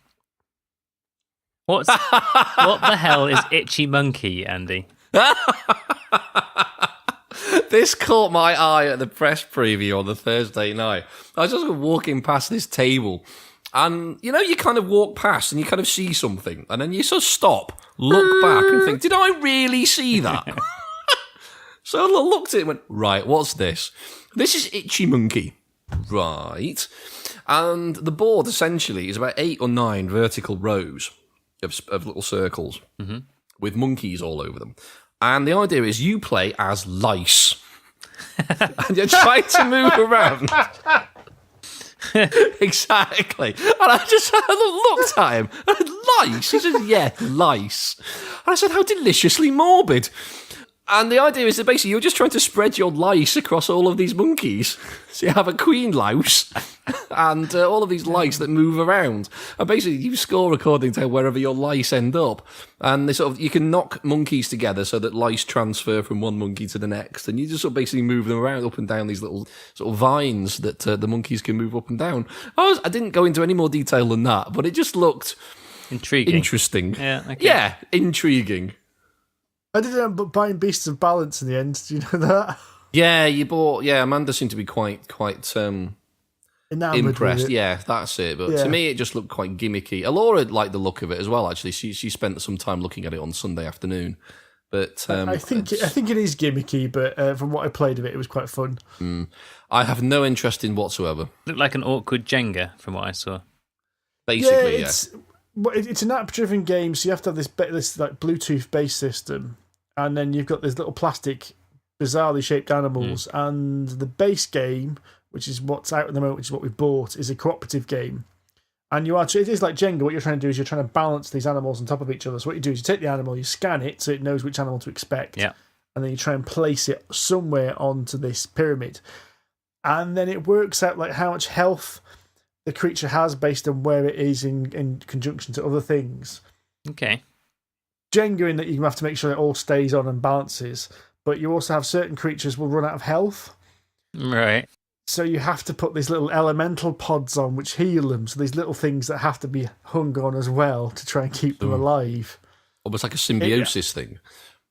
what the hell is Itchy Monkey, Andy? This caught my eye at the press preview on the Thursday night. I was just walking past this table, and you know, you kind of walk past and you kind of see something, and then you sort of stop, look back, and think, did I really see that? So I looked at it and went, right, what's this? This is Itchy Monkey. Right. And the board essentially is about 8 or 9 vertical rows of little circles with monkeys all over them. And the idea is you play as lice. And you're trying to move around. Exactly. And I just looked at him. Lice? He said, yeah, lice. And I said, how deliciously morbid. And the idea is that basically you're just trying to spread your lice across all of these monkeys. So you have a queen louse and all of these lice that move around. And basically you score according to wherever your lice end up. And they sort of, you can knock monkeys together so that lice transfer from one monkey to the next. And you just sort of basically move them around up and down these little sort of vines that the monkeys can move up and down. I didn't go into any more detail than that, but it just looked interesting. Yeah, okay. Yeah, intriguing. I did end up buying Beasts of Balance in the end. Do you know that? Yeah, you bought. Yeah, Amanda seemed to be quite Enamored impressed. with it. Yeah, that's it. But to me, it just looked quite gimmicky. Alora liked the look of it as well. Actually, she spent some time looking at it on Sunday afternoon. But I think it is gimmicky, but from what I played of it, it was quite fun. I have no interest in whatsoever. Looked like an awkward Jenga from what I saw. Basically, yeah. It's an app-driven game, so you have to have this like Bluetooth-based system, and then you've got these little plastic, bizarrely shaped animals, and the base game, which is what's out at the moment, which is what we bought, is a cooperative game. And it is like Jenga. What you're trying to do is you're trying to balance these animals on top of each other. So what you do is you take the animal, you scan it so it knows which animal to expect, and and then you try and place it somewhere onto this pyramid. And then it works out like how much health the creature has based on where it is in conjunction to other things. Okay. Jenga in that you have to make sure it all stays on and balances, but you also have certain creatures will run out of health. Right. So you have to put these little elemental pods on which heal them. So these little things that have to be hung on as well to try and keep them alive. Almost like a symbiosis thing.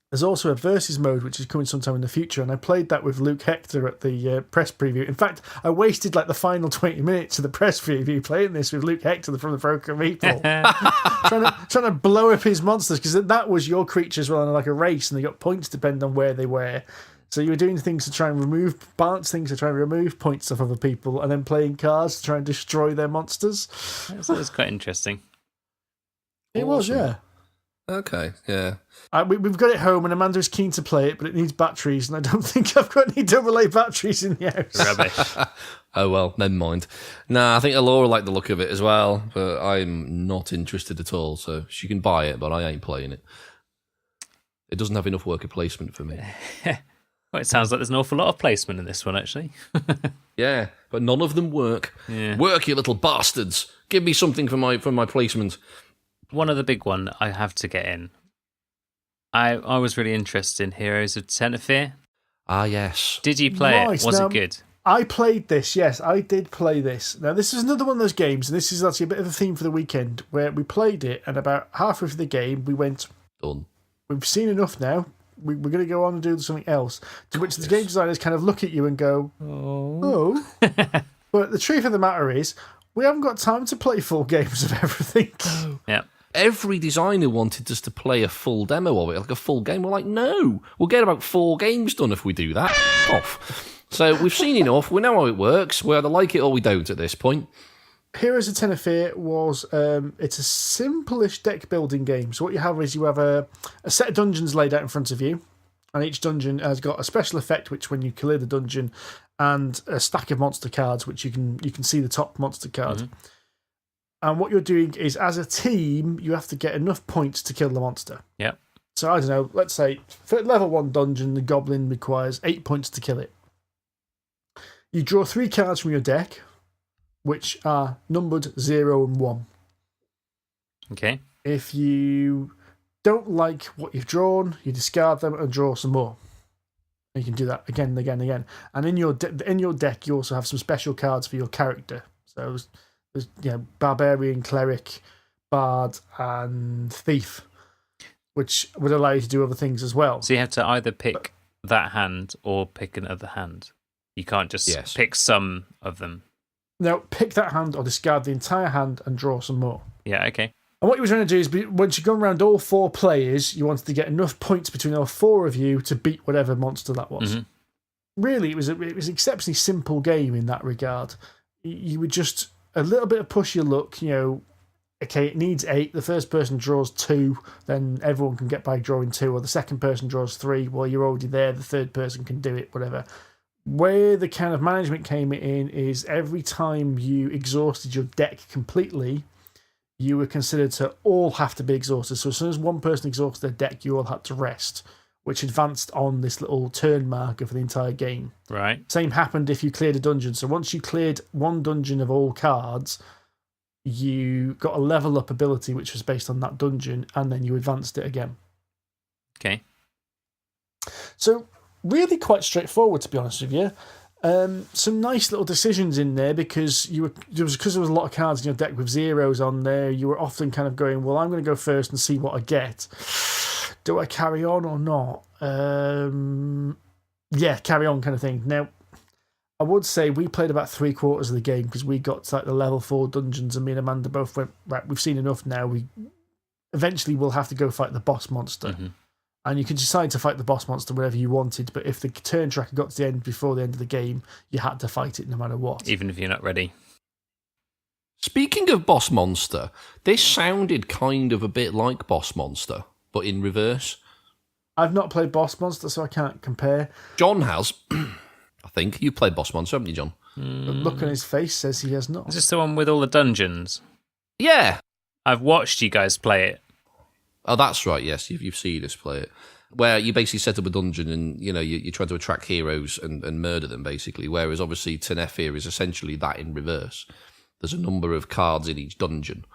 There's also a versus mode which is coming sometime in the future, and I played that with Luke Hector at the press preview. In fact, I wasted like the final 20 minutes of the press preview playing this with Luke Hector from the Broken People, trying to blow up his monsters, because that was your creatures were on like a race, and they got points depending on where they were. So you were doing things to try and balance things to try and remove points off other people, and then playing cards to try and destroy their monsters. That was quite interesting. It was, yeah. Okay, yeah. We've got it home, and Amanda is keen to play it, but it needs batteries, and I don't think I've got any double-A batteries in the house. Rubbish. Oh, well, never mind. Nah, I think Alora liked the look of it as well, but I'm not interested at all, so she can buy it, but I ain't playing it. It doesn't have enough worker placement for me. Well, it sounds like there's an awful lot of placement in this one, actually. Yeah, but none of them work. Yeah. Work, you little bastards. Give me something for my placement. One other big one I have to get in. I was really interested in Heroes of Tenefyr. Ah, yes. Did you play it? Was it good? I played this, yes, I did play this. Now, this is another one of those games, and this is actually a bit of a theme for the weekend, where we played it, and about halfway through the game, we went, Done. We've seen enough now. We're going to go on and do something else. To which the game designers kind of look at you and go, oh. But the truth of the matter is, we haven't got time to play full games of everything. Yeah. Every designer wanted us to play a full demo of it, like a full game. We're like, no, we'll get about 4 games done if we do that. Off. So we've seen enough. We know how it works. We either like it or we don't at this point. Heroes of Tenefyr was it's a simple-ish deck building game. So what you have is you have a set of dungeons laid out in front of you, and each dungeon has got a special effect which when you clear the dungeon, and a stack of monster cards which you can see the top monster card. Mm-hmm. And what you're doing is, as a team, you have to get enough points to kill the monster. Yeah. So I don't know, let's say for level 1 dungeon, the goblin requires 8 points to kill it. You draw 3 cards from your deck, which are numbered 0 and 1. Okay. If you don't like what you've drawn, you discard them and draw some more. And you can do that again and again and again. And in your deck, you also have some special cards for your character. So there's Barbarian, Cleric, Bard, and Thief, which would allow you to do other things as well. So you have to either pick that hand or pick another hand. You can't just pick some of them. No, pick that hand or discard the entire hand and draw some more. Yeah, okay. And what you were trying to do is, once you've gone around all 4 players, you wanted to get enough points between all 4 of you to beat whatever monster that was. Mm-hmm. Really, it was an exceptionally simple game in that regard. You would just a little bit of push your luck, okay, it needs 8, the first person draws 2, then everyone can get by drawing 2, or the second person draws 3, well, you're already there, the third person can do it, whatever. Where the kind of management came in is every time you exhausted your deck completely, you were considered to all have to be exhausted. So as soon as one person exhausted their deck, you all had to rest, which advanced on this little turn marker for the entire game. Right. Same happened if you cleared a dungeon. So once you cleared one dungeon of all cards, you got a level up ability which was based on that dungeon, and then you advanced it again. Okay. So really quite straightforward, to be honest with you. Some nice little decisions in there because there was a lot of cards in your deck with 0s on there. You were often kind of going, well, I'm going to go first and see what I get. Do I carry on or not? Yeah, carry on kind of thing. Now, I would say we played about 3/4 of the game because we got to like the level 4 dungeons, and me and Amanda both went, right, we've seen enough now. Eventually we'll have to go fight the boss monster. Mm-hmm. And you could decide to fight the boss monster whenever you wanted, but if the turn tracker got to the end before the end of the game, you had to fight it no matter what. Even if you're not ready. Speaking of boss monster, this sounded kind of a bit like boss monster, but in reverse. I've not played boss monster, so I can't compare. John has. I think. You've played boss monster, haven't you, John? The look on his face says he has not. Is this the one with all the dungeons? Yeah. I've watched you guys play it. Oh, that's right. Yes, you've seen us play it, where you basically set up a dungeon and you're trying to attract heroes and murder them basically. Whereas obviously Tenefyr is essentially that in reverse. There's a number of cards in each dungeon,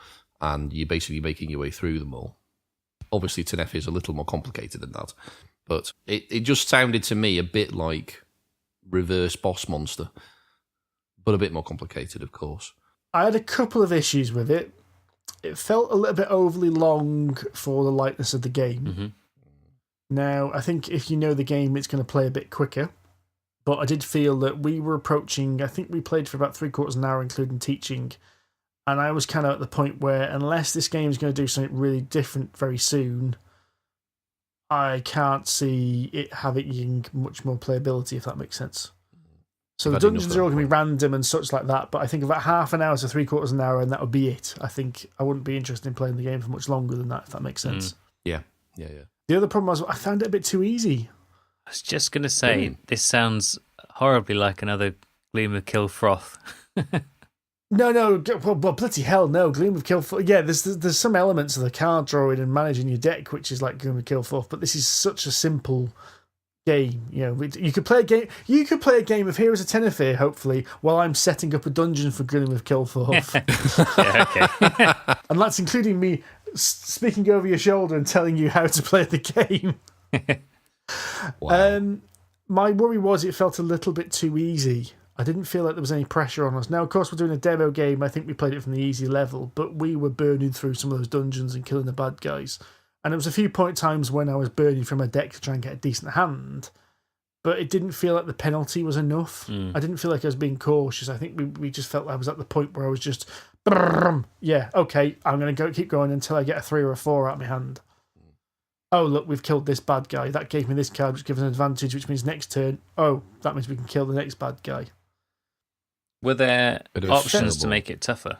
and you're basically making your way through them all. Obviously, Tenefyr is a little more complicated than that, but it just sounded to me a bit like reverse boss monster, but a bit more complicated, of course. I had a couple of issues with it. It felt a little bit overly long for the lightness of the game. Mm-hmm. Now, I think if you know the game, it's going to play a bit quicker. But I did feel that we were approaching, I think we played for about 3/4 an hour, including teaching. And I was kind of at the point where, unless this game is going to do something really different very soon, I can't see it having much more playability, if that makes sense. So the dungeons are all going to be random and such like that, but I think about half an hour to 3/4 an hour, and that would be it. I think I wouldn't be interested in playing the game for much longer than that, if that makes sense. Yeah. The other problem was I found it a bit too easy. I was just going to say, this sounds horribly like another Gleam of Kill Froth. No, well, bloody hell, no. Gleam of Kilforth. Yeah, there's some elements of the card drawing and managing your deck, which is like Gleam of Kilforth, but this is such a simple game. You could play a game. You could play a game of Heroes of Tenefyr, hopefully, while I'm setting up a dungeon for Gleam of Kilforth. Yeah, okay. And that's including me speaking over your shoulder and telling you how to play the game. Wow. My worry was it felt a little bit too easy. I didn't feel like there was any pressure on us. Now, of course, we're doing a demo game. I think we played it from the easy level, but we were burning through some of those dungeons and killing the bad guys. And there was a few times when I was burning from a deck to try and get a decent hand, but it didn't feel like the penalty was enough. I didn't feel like I was being cautious. I think we just felt I was at the point where I was just, yeah, okay, I'm going to keep going until I get a 3 or a 4 out of my hand. Oh, look, we've killed this bad guy. That gave me this card, which gives an advantage, which means next turn, oh, that means we can kill the next bad guy. Were there options to make it tougher?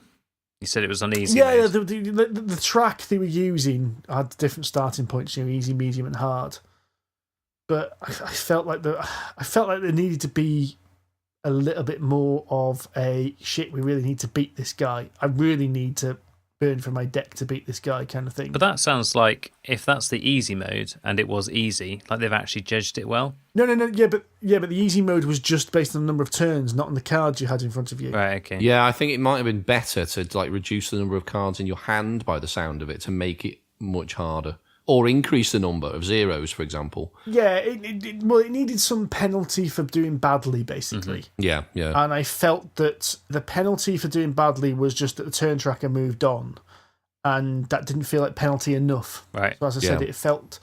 You said it was on easy. Yeah, the track they were using had different starting points, easy, medium, and hard. But I felt like there needed to be a little bit more of a shit. We really need to beat this guy. I really need to burn for my deck to beat this guy, kind of thing. But that sounds like if that's the easy mode and it was easy, like they've actually judged it well. No. Yeah, but the easy mode was just based on the number of turns, not on the cards you had in front of you. Right. Okay. Yeah, I think it might have been better to reduce the number of cards in your hand by the sound of it to make it much harder, or increase the number of zeros, for example. Yeah, it needed some penalty for doing badly, basically. Yeah. And I felt that the penalty for doing badly was just that the turn tracker moved on, and that didn't feel like penalty enough. Right. So as I said, it felt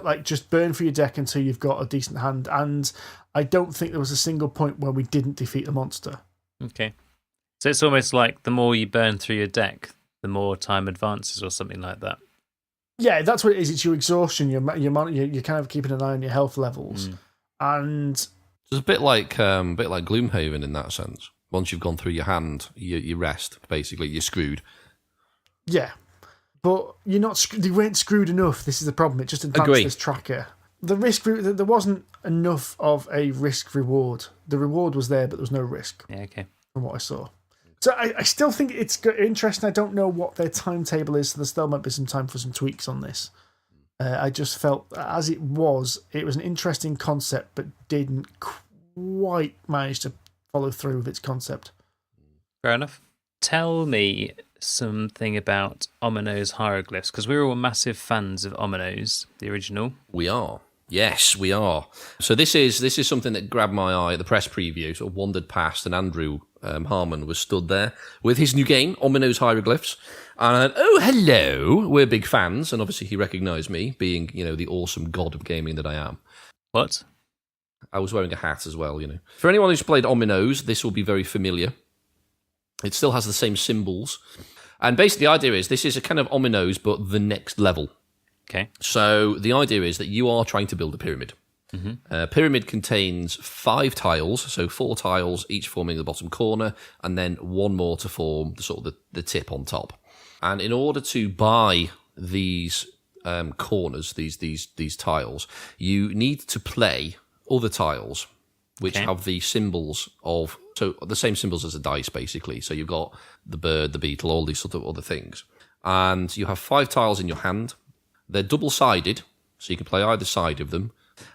like just burn for your deck until you've got a decent hand, and I don't think there was a single point where we didn't defeat the monster. Okay. So it's almost like the more you burn through your deck, the more time advances, or something like that. Yeah, that's what it is. It's your exhaustion. You're kind of keeping an eye on your health levels, and it's a bit like Gloomhaven in that sense. Once you've gone through your hand, you rest. Basically, you're screwed. Yeah, but you're not. They weren't screwed enough. This is the problem. It just advanced this tracker. The risk. There wasn't enough of a risk reward. The reward was there, but there was no risk. Yeah. Okay. From what I saw. So I still think it's interesting. I don't know what their timetable is, so there still might be some time for some tweaks on this. I just felt, as it was an interesting concept, but didn't quite manage to follow through with its concept. Fair enough. Tell me something about Ominoes Heiroglyphs, because we're all massive fans of Ominoes, the original. We are. Yes, we are. So this is something that grabbed my eye at the press preview, sort of wandered past, and Andrew Harmon was stood there with his new game, Ominoes Heiroglyphs. And I went, oh, hello, we're big fans. And obviously he recognised me, being, the awesome god of gaming that I am. What? I was wearing a hat as well, For anyone who's played Ominoes, this will be very familiar. It still has the same symbols. And basically the idea is this is a kind of Ominoes, but the next level. Okay. So the idea is that you are trying to build a pyramid. Pyramid contains 5 tiles, so 4 tiles, each forming the bottom corner, and then 1 more to form the tip on top. And in order to buy these corners, these tiles, you need to play other tiles which have the symbols of, so the same symbols as a dice, basically. So you've got the bird, the beetle, all these sort of other things. And you have 5 tiles in your hand. They're double-sided, so you can play either side of them.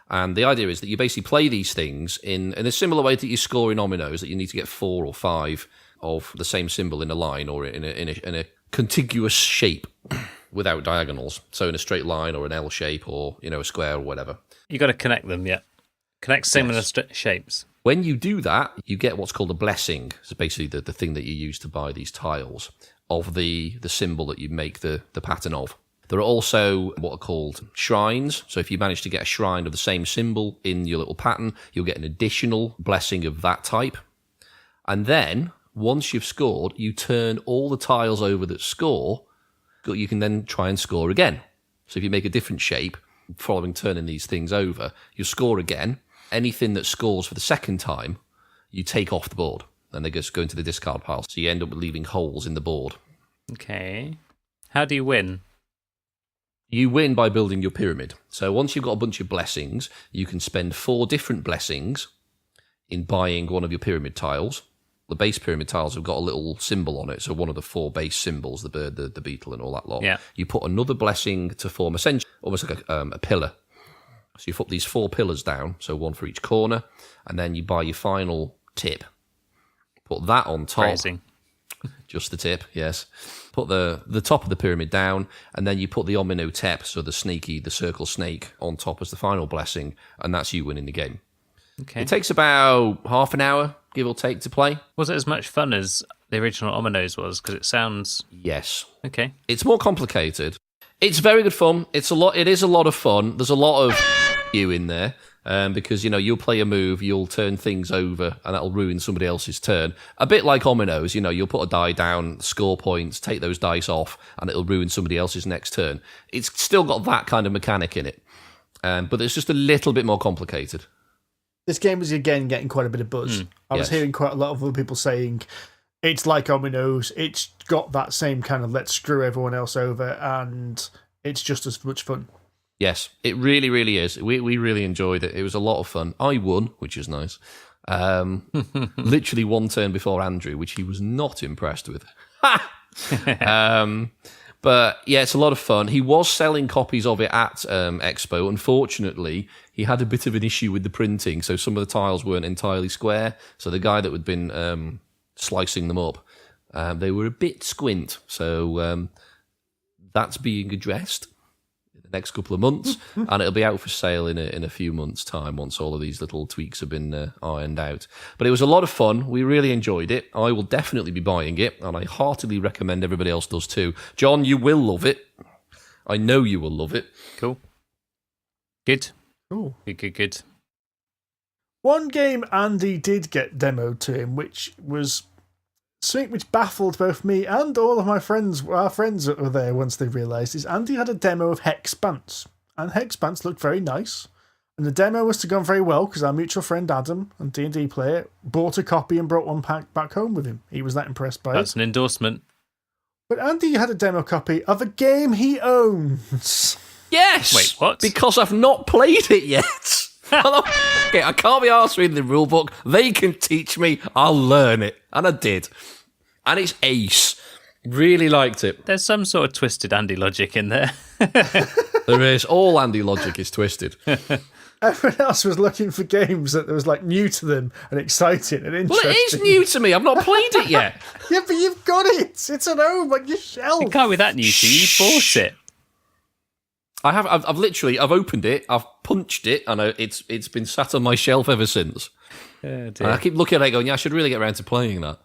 And the idea is that you basically play these things in a similar way that you score in Ominoes, that you need to get 4 or 5 of the same symbol in a line or in a contiguous shape without diagonals. So in a straight line or an L shape or, a square or whatever. You got to connect them, yeah. Connect similar shapes. When you do that, you get what's called a blessing. It's basically the thing that you use to buy these tiles of the symbol that you make the pattern of. There are also what are called shrines. So if you manage to get a shrine of the same symbol in your little pattern, you'll get an additional blessing of that type. And then, once you've scored, you turn all the tiles over that score. You can then try and score again. So if you make a different shape, following turning these things over, you score again. Anything that scores for the second time, you take off the board. And they just go into the discard pile. So you end up leaving holes in the board. Okay. How do you win? You win by building your pyramid. So once you've got a bunch of blessings, you can spend 4 different blessings in buying one of your pyramid tiles. The base pyramid tiles have got a little symbol on it, so one of the 4 base symbols, the bird, the beetle, and all that lot. Yeah. You put another blessing to form almost like a pillar. So you put these 4 pillars down, so one for each corner, and then you buy your final tip. Put that on top. Phrasing. Just the tip, yes. Put the top of the pyramid down, and then you put the Omino tep, so the circle snake, on top as the final blessing, and that's you winning the game. Okay. It takes about half an hour, give or take, to play. Was it as much fun as the original Ominoes was? Because it sounds... Yes. Okay. It's more complicated. It's very good fun. It is a lot of fun. There's a lot of you in there. Because, you'll play a move, you'll turn things over, and that'll ruin somebody else's turn. A bit like Ominoes, you'll put a die down, score points, take those dice off, and it'll ruin somebody else's next turn. It's still got that kind of mechanic in it, but it's just a little bit more complicated. This game is, again, getting quite a bit of buzz. I was hearing quite a lot of other people saying it's like Ominoes, it's got that same kind of let's screw everyone else over, and it's just as much fun. Yes, it really, really is. We really enjoyed it. It was a lot of fun. I won, which is nice. Literally one turn before Andrew, which he was not impressed with. But yeah, it's a lot of fun. He was selling copies of it at Expo. Unfortunately, he had a bit of an issue with the printing, so some of the tiles weren't entirely square. So the guy that had been slicing them up, they were a bit squint. So that's being addressed next couple of months, and it'll be out for sale in a few months' time once all of these little tweaks have been ironed out. But it was a lot of fun. We really enjoyed it. I will definitely be buying it, and I heartily recommend everybody else does too. John, you will love it. I know you will love it. Cool. Good. Cool. Good. One game Andy did get demoed to him, which was something which baffled both me and all of my friends, our friends that were there once they realised, is Andy had a demo of Hexpanse. And Hexpanse looked very nice. And the demo was to go very well because our mutual friend Adam, a D&D player, bought a copy and brought one pack back home with him. He was that impressed by it. That's an endorsement. But Andy had a demo copy of a game he owns. Yes! Wait, what? Because I've not played it yet. Okay, I can't be arsed reading the rule book. They can teach me. I'll learn it. And I did. And it's ace. Really liked it. There's some sort of twisted Andy logic in there. There is. All Andy logic is twisted. Everyone else was looking for games that was like new to them and exciting and interesting. Well, it is new to me. I've not played it yet. Yeah, but you've got it. It's at home on your shelf. It can't be that new to you. You bought it. I have. I've literally. I've opened it. I've punched it, and it's been sat on my shelf ever since. Oh, dear. And I keep looking at it, going, "Yeah, I should really get around to playing that."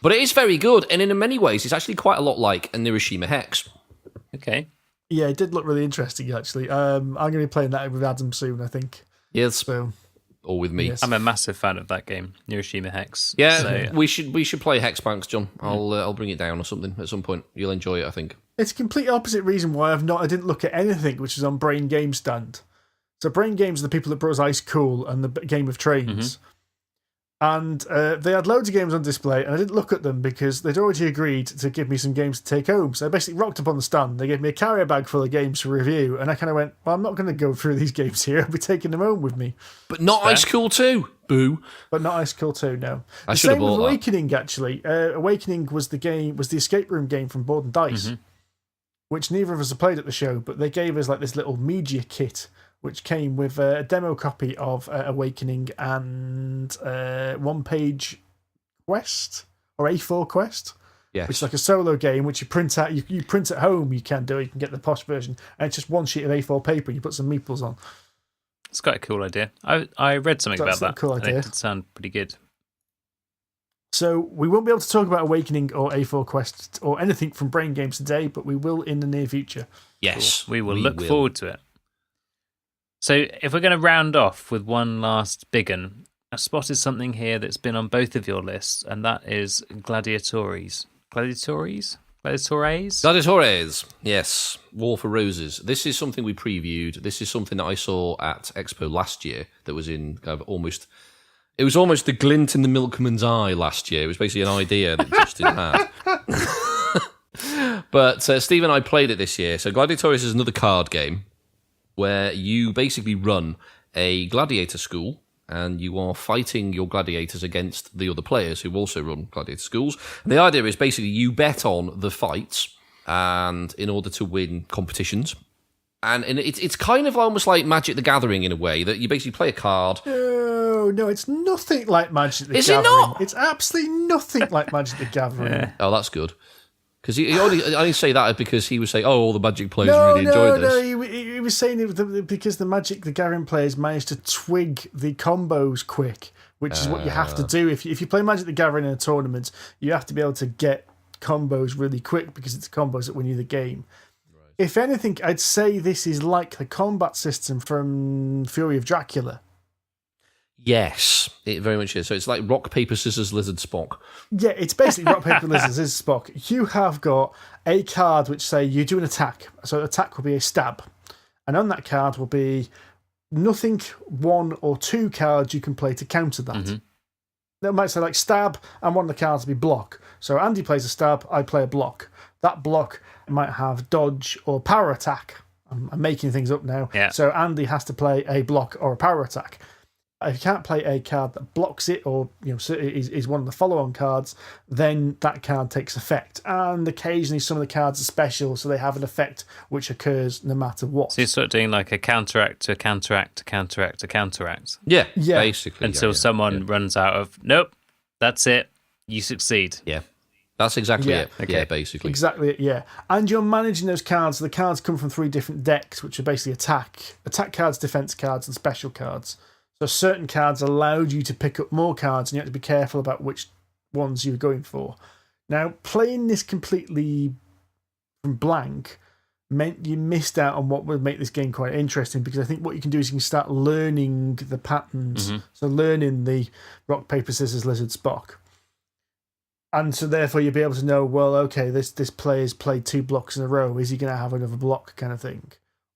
But it is very good, and in many ways, it's actually quite a lot like a Hiroshima Hex. Okay. Yeah, it did look really interesting, actually. I'm going to be playing that with Adam soon, I think. Yes, So, or with me. yes. I'm a massive fan of that game, Hiroshima Hex. Yeah, So, we should play Hexpanse, John. I'll bring it down or something at some point. You'll enjoy it, I think. It's a complete opposite reason why I didn't look at anything which is on Brain Game Stand. So Brain Games are the people that brought us Ice Cool and the Game of Trains. And they had loads of games on display, and I didn't look at them because they'd already agreed to give me some games to take home. So I basically rocked up on the stand. They gave me a carrier bag full of games to review, and I kind of went, well, I'm not going to go through these games here. I'll be taking them home with me. But not Ice Cool 2. Boo. But not Ice Cool 2, no. I should have bought that. Awakening, actually. Awakening was the escape room game from Board and Dice. which neither of us have played at the show, but they gave us like this little media kit, which came with a demo copy of Awakening and 1-page quest or A4 quest. Yes. Which is like a solo game, which you print out. You print at home. You can get the posh version, and it's just one sheet of A4 paper. You put some meeples on. It's quite a cool idea. I read something about that. Cool idea. And it did sound pretty good. So we won't be able to talk about Awakening or A4 Quest or anything from Brain Games today, but we will in the near future. Yes, cool. We will look forward to it. So if we're going to round off with one last big one, I've spotted something here that's been on both of your lists, and that is Gladiatores. Gladiatores? Gladiatores, yes. War for Roses. This is something we previewed. This is something that I saw at Expo last year that was in kind of almost... It was almost the glint in the milkman's eye last year. It was basically an idea that Justin had. But Steve and I played it this year. So Gladiatores is another card game where you basically run a gladiator school and you are fighting your gladiators against the other players who also run gladiator schools. And the idea is basically you bet on the fights and in order to win competitions. And it's kind of almost like Magic the Gathering in a way, that you basically play a card. No, it's nothing like Magic the Gathering. Is it not? It's absolutely nothing like Magic the Gathering. Yeah. Oh, that's good. Because I only say that because he was saying, all the Magic players really enjoyed this. No, he was saying it because the Magic the Gathering players managed to twig the combos quick, which is what you have to do. If you play Magic the Gathering in a tournament, you have to be able to get combos really quick because it's combos that win you the game. Right. If anything, I'd say this is like the combat system from Fury of Dracula. Yes, it very much is. So it's like rock, paper, scissors, lizard, Spock. Yeah, it's basically rock, paper, lizard, scissors, Spock. You have got a card which say you do an attack. So attack will be a stab. And on that card will be nothing, 1 or 2 cards you can play to counter that. Mm-hmm. It might say like stab, and one of the cards will be block. So Andy plays a stab, I play a block. That block might have dodge or power attack. I'm making things up now. Yeah. So Andy has to play a block or a power attack. If you can't play a card that blocks it or is one of the follow-on cards, then that card takes effect. And occasionally some of the cards are special, so they have an effect which occurs no matter what. So you're sort of doing like a counteract to counteract to counteract to counteract. Yeah, basically. Until someone runs out of, nope, that's it, you succeed. Yeah. That's exactly it. Okay. Yeah, basically. Exactly it, yeah. And you're managing those cards. The cards come from 3 different decks, which are basically attack cards, defense cards, and special cards. So certain cards allowed you to pick up more cards, and you have to be careful about which ones you're going for. Now, playing this completely from blank meant you missed out on what would make this game quite interesting, because I think what you can do is you can start learning the patterns. Mm-hmm. So learning the rock, paper, scissors, lizard, Spock. And so therefore you'll be able to know, well, okay, this player's played 2 blocks in a row. Is he going to have another block kind of thing?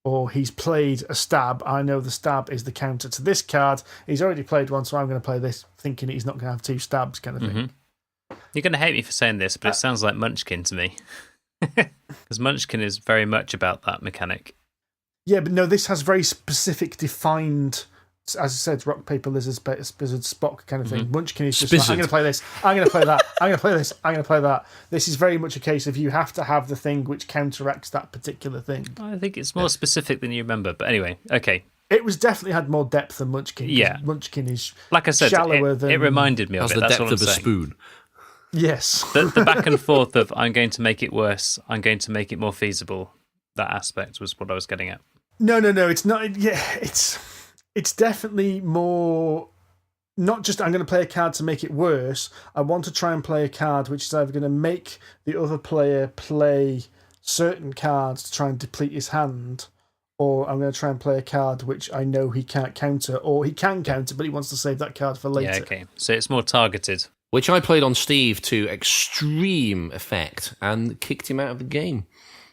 Or he's played a stab. I know the stab is the counter to this card. He's already played one, so I'm going to play this, thinking he's not going to have 2 stabs kind of thing. Mm-hmm. You're going to hate me for saying this, but it sounds like Munchkin to me. Because Munchkin is very much about that mechanic. Yeah, but no, this has very specific, defined, as I said, rock, paper, lizard, Spock kind of thing. Mm-hmm. Munchkin is just like, I'm going to play this, I'm going to play that, I'm going to play this, I'm going to play that. This is very much a case of you have to have the thing which counteracts that particular thing. I think it's more specific than you remember, but anyway, okay. It was definitely had more depth than Munchkin. Yeah. Munchkin is, like I said, shallower than... It reminded me of it. That's the depth of a spoon. Yes. The back and forth of I'm going to make it worse, I'm going to make it more feasible, that aspect was what I was getting at. No, it's not. Yeah, it's definitely more, not just I'm going to play a card to make it worse. I want to try and play a card which is either going to make the other player play certain cards to try and deplete his hand, or I'm going to try and play a card which I know he can't counter, or he can counter, but he wants to save that card for later. Yeah, okay. So it's more targeted. Which I played on Steve to extreme effect and kicked him out of the game.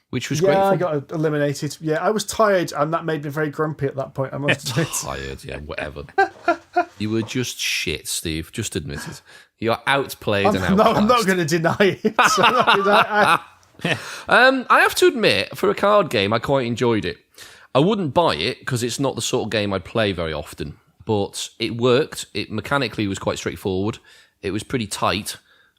Which was great. Yeah, I got eliminated. Yeah, I was tired, and that made me very grumpy at that point. I must admit. Tired, yeah, whatever. You were just shit, Steve. Just admit it. You're outplayed and outclassed. I'm not going to deny it. So I have to admit, for a card game, I quite enjoyed it. I wouldn't buy it because it's not the sort of game I play very often. But it worked. It mechanically was quite straightforward. It was pretty tight.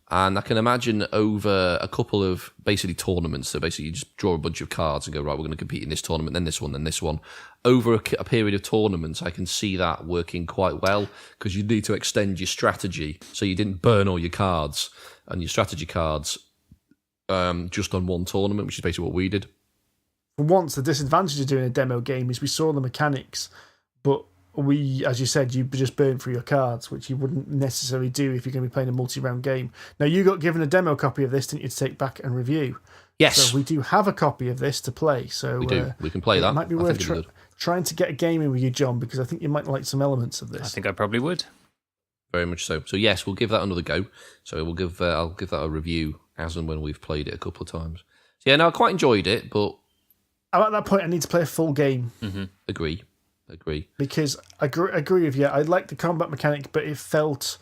And I can imagine over a couple of basically tournaments, so basically you just draw a bunch of cards and go, right, we're going to compete in this tournament, then this one, then this one. Over a period of tournaments, I can see that working quite well because you need to extend your strategy so you didn't burn all your cards and your strategy cards just on one tournament, which is basically what we did. For once, the disadvantage of doing a demo game is we saw the mechanics, but we, as you said, you just burn through your cards, which you wouldn't necessarily do if you're going to be playing a multi-round game. Now, you got given a demo copy of this, didn't you, to take back and review? Yes. So we do have a copy of this to play. So we do. We can play that. It might be worth trying to get a game in with you, John, because I think you might like some elements of this. I think I probably would. Very much so. So yes, we'll give that another go. So we'll give I'll give that a review as and when we've played it a couple of times. So yeah, no, I quite enjoyed it, but at that point, I need to play a full game. Mm-hmm. Agree. Because I agree with you. I like the combat mechanic, but it felt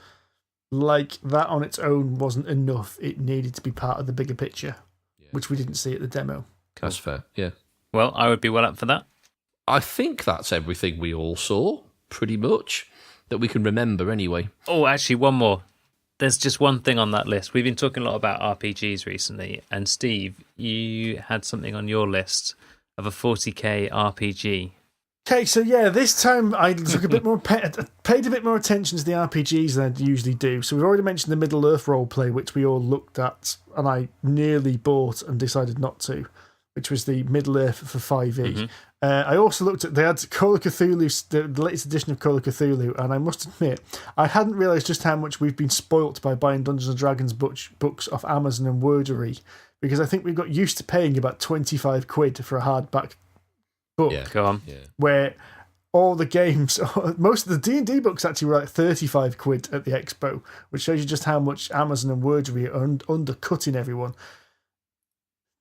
like that on its own wasn't enough. It needed to be part of the bigger picture, which we didn't see at the demo. That's fair, yeah. Well, I would be well up for that. I think that's everything we all saw, pretty much, that we can remember anyway. Oh, actually, one more. There's just one thing on that list. We've been talking a lot about RPGs recently, and Steve, you had something on your list of a 40k RPG. Okay, so yeah, this time I took a bit more paid a bit more attention to the RPGs than I usually do. So we've already mentioned the Middle-earth roleplay, which we all looked at, and I nearly bought and decided not to, which was the Middle-earth for 5e. Mm-hmm. I also looked at, they had Call of Cthulhu, the latest edition of Call of Cthulhu, and I must admit, I hadn't realised just how much we've been spoilt by buying Dungeons & Dragons books off Amazon and Wordery, because I think we've got used to paying about 25 quid for a hardback book. Yeah, go on. Yeah. Where all the games, most of the D&D books actually were like 35 quid at the expo, which shows you just how much Amazon and Wordery are undercutting everyone.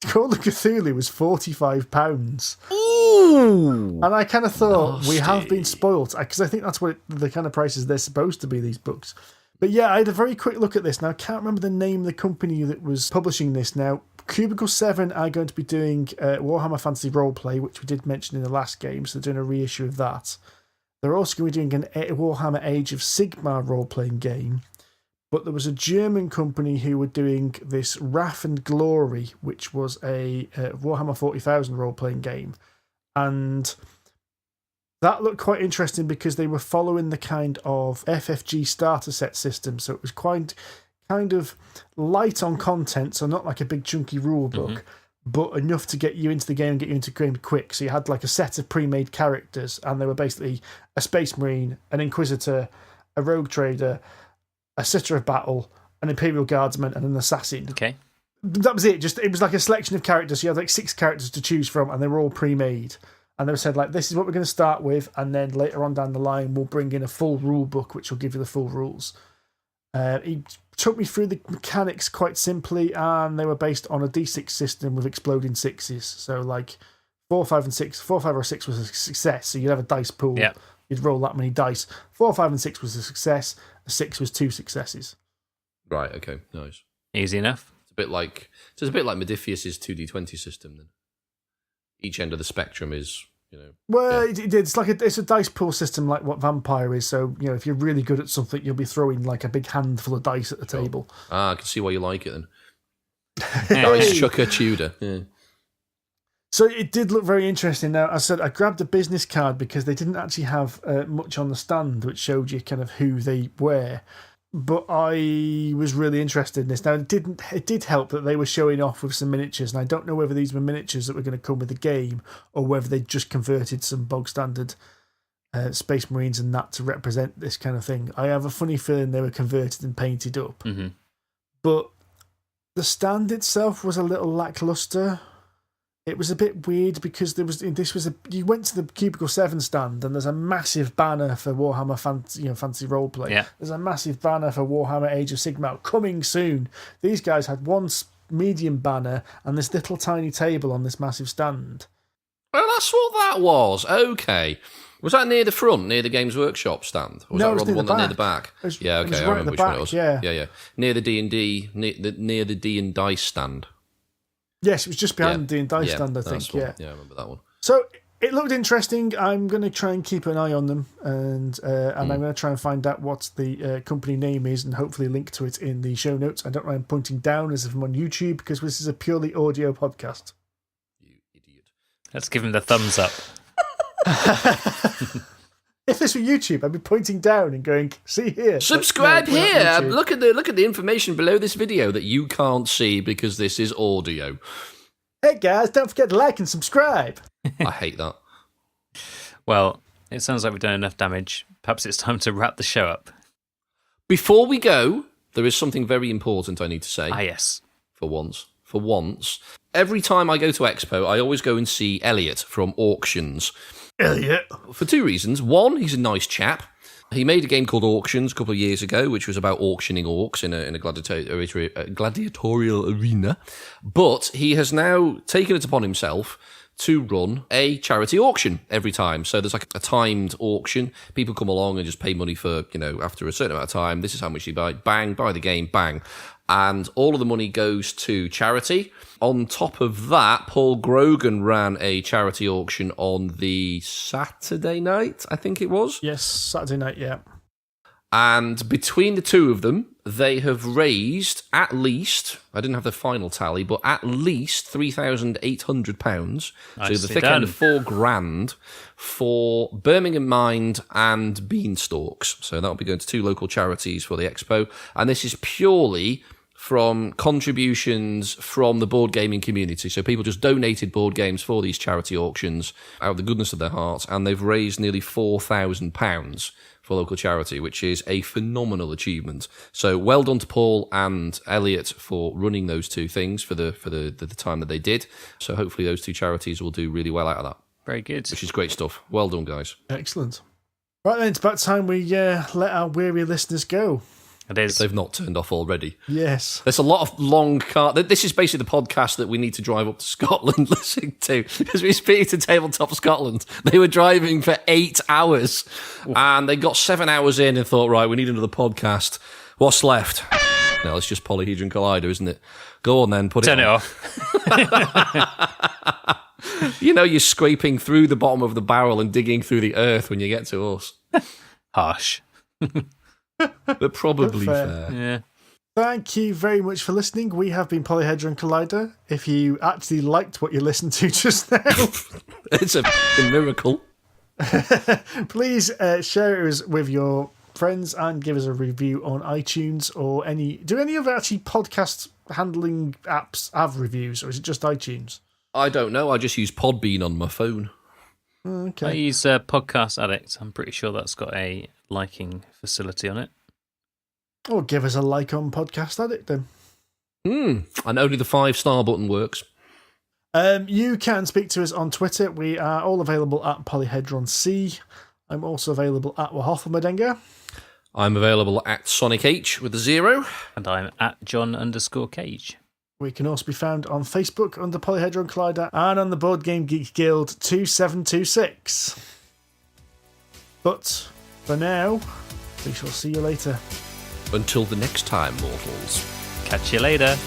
Call of Cthulhu was £45. Ooh! And I kind of thought, Nasty. we have been spoilt, because I think that's what the kind of prices they're supposed to be, these books. But yeah, I had a very quick look at this. Now, I can't remember the name of the company that was publishing this now. Cubicle 7 are going to be doing Warhammer Fantasy Roleplay, which we did mention in the last game, so they're doing a reissue of that. They're also going to be doing an Warhammer Age of Sigmar role-playing game, but there was a German company who were doing this Wrath and Glory, which was a Warhammer 40,000 role-playing game, and that looked quite interesting because they were following the kind of FFG starter set system, so it was quite kind of light on content, so not like a big chunky rule book, but enough to get you into the game and get you into the game quick. So you had like a set of pre-made characters, and they were basically a Space Marine, an Inquisitor, a Rogue Trader, a Sitter of Battle, an Imperial Guardsman, and an Assassin. Okay. That was it. It was like a selection of characters. So you had like 6 characters to choose from, and they were all pre-made. And they said, like, this is what we're going to start with, and then later on down the line, we'll bring in a full rule book, which will give you the full rules. He took me through the mechanics quite simply, and they were based on a D6 system with exploding sixes. So, like, 4, 5, and 6. 4, 5, or 6 was a success, so you'd have a dice pool. Yep. You'd roll that many dice. 4, 5, and 6 was a success. A 6 was 2 successes. Right, okay, nice. Easy enough. It's a bit like Modiphius's 2d20 system then. Each end of the spectrum is, Well, yeah. It's a dice pool system like what Vampire is. So, if you're really good at something, you'll be throwing like a big handful of dice at the table. I can see why you like it then. Dice Chucker Tudor. Yeah. So it did look very interesting. Now, as I said, I grabbed a business card because they didn't actually have much on the stand which showed you kind of who they were. But I was really interested in this. Now, it did help that they were showing off with some miniatures, and I don't know whether these were miniatures that were going to come with the game or whether they just converted some bog standard Space Marines and that to represent this kind of thing. I have a funny feeling they were converted and painted up. Mm-hmm. But the stand itself was a little lackluster. It was a bit weird because you went to the Cubicle 7 stand and there's a massive banner for Warhammer Fantasy Roleplay. Yeah. There's a massive banner for Warhammer Age of Sigmar coming soon. These guys had one medium banner and this little tiny table on this massive stand. Well, that's what that was. Okay. Was that near the front, near the Games Workshop stand? Or was No, that it was near one the near the back. back? Yeah, okay, it was I right remember at the which one back, it was. yeah. Yeah. Near the D&D, near the D and Dice stand. Yes, it was just behind the D and Dice stand, I think. Yeah, I remember that one. So it looked interesting. I'm going to try and keep an eye on them, and I'm going to try and find out what the company name is, and hopefully link to it in the show notes. I don't mind pointing down as if I'm on YouTube, because this is a purely audio podcast. You idiot. Let's give him the thumbs up. If this were YouTube, I'd be pointing down and going, "See here, Subscribe No, we're not here. YouTube. Look at the information below this video that you can't see because this is audio." Hey guys, don't forget to like and subscribe. I hate that. Well, it sounds like we've done enough damage. Perhaps it's time to wrap the show up. Before we go, there is something very important I need to say. Ah, yes. For once. Every time I go to Expo, I always go and see Elliot from Auctions. Elliot. For two reasons. One, he's a nice chap. He made a game called Auctions a couple of years ago, which was about auctioning orcs in a gladiatorial arena. But he has now taken it upon himself to run a charity auction every time. So there's like a timed auction. People come along and just pay money for, after a certain amount of time. This is how much you buy. Bang, buy the game, bang. And all of the money goes to charity. On top of that, Paul Grogan ran a charity auction on the Saturday night, I think it was. Yes, Saturday night, yeah. And between the two of them, they have raised at least, I didn't have the final tally, but at least £3,800. So the thick end of £4,000 for Birmingham Mind and Beanstalks. So that'll be going to two local charities for the expo. And this is purely from contributions from the board gaming community. So people just donated board games for these charity auctions out of the goodness of their hearts, and they've raised nearly £4,000 for local charity, which is a phenomenal achievement. So well done to Paul and Elliot for running those two things for the time that they did. So hopefully those two charities will do really well out of that. Very good. Which is great stuff. Well done, guys. Excellent. Right then, it's about time we let our weary listeners go. It is. They've not turned off already. Yes. There's a lot of long car. This is basically the podcast that we need to drive up to Scotland listening to, because we speak to Tabletop Scotland. They were driving for 8 hours, and they got 7 hours in and thought, right, we need another podcast. What's left? No, it's just Polyhedron Collider, isn't it? Go on then, Turn it off. You're scraping through the bottom of the barrel and digging through the earth when you get to us. Harsh. But probably fair. Yeah. Thank you very much for listening. We have been Polyhedron Collider. If you actually liked what you listened to just now, It's a miracle. please share it with your friends and give us a review on iTunes or do any of actually podcast handling apps have reviews, or is it just iTunes? I don't know. I just use Podbean on my phone. Okay. I use Podcast Addict. I'm pretty sure that's got a liking facility on it. Or give us a like on Podcast Addict then. And only the 5-star button works. You can speak to us on Twitter. We are all available at PolyhedronC. I'm also available at Wahothamadenga. I'm available at Sonic H with a 0. And I'm at John_Cage. We can also be found on Facebook under Polyhedron Collider and on the Board Game Geek Guild 2726. But for now, we shall see you later. Until the next time, mortals. Catch you later.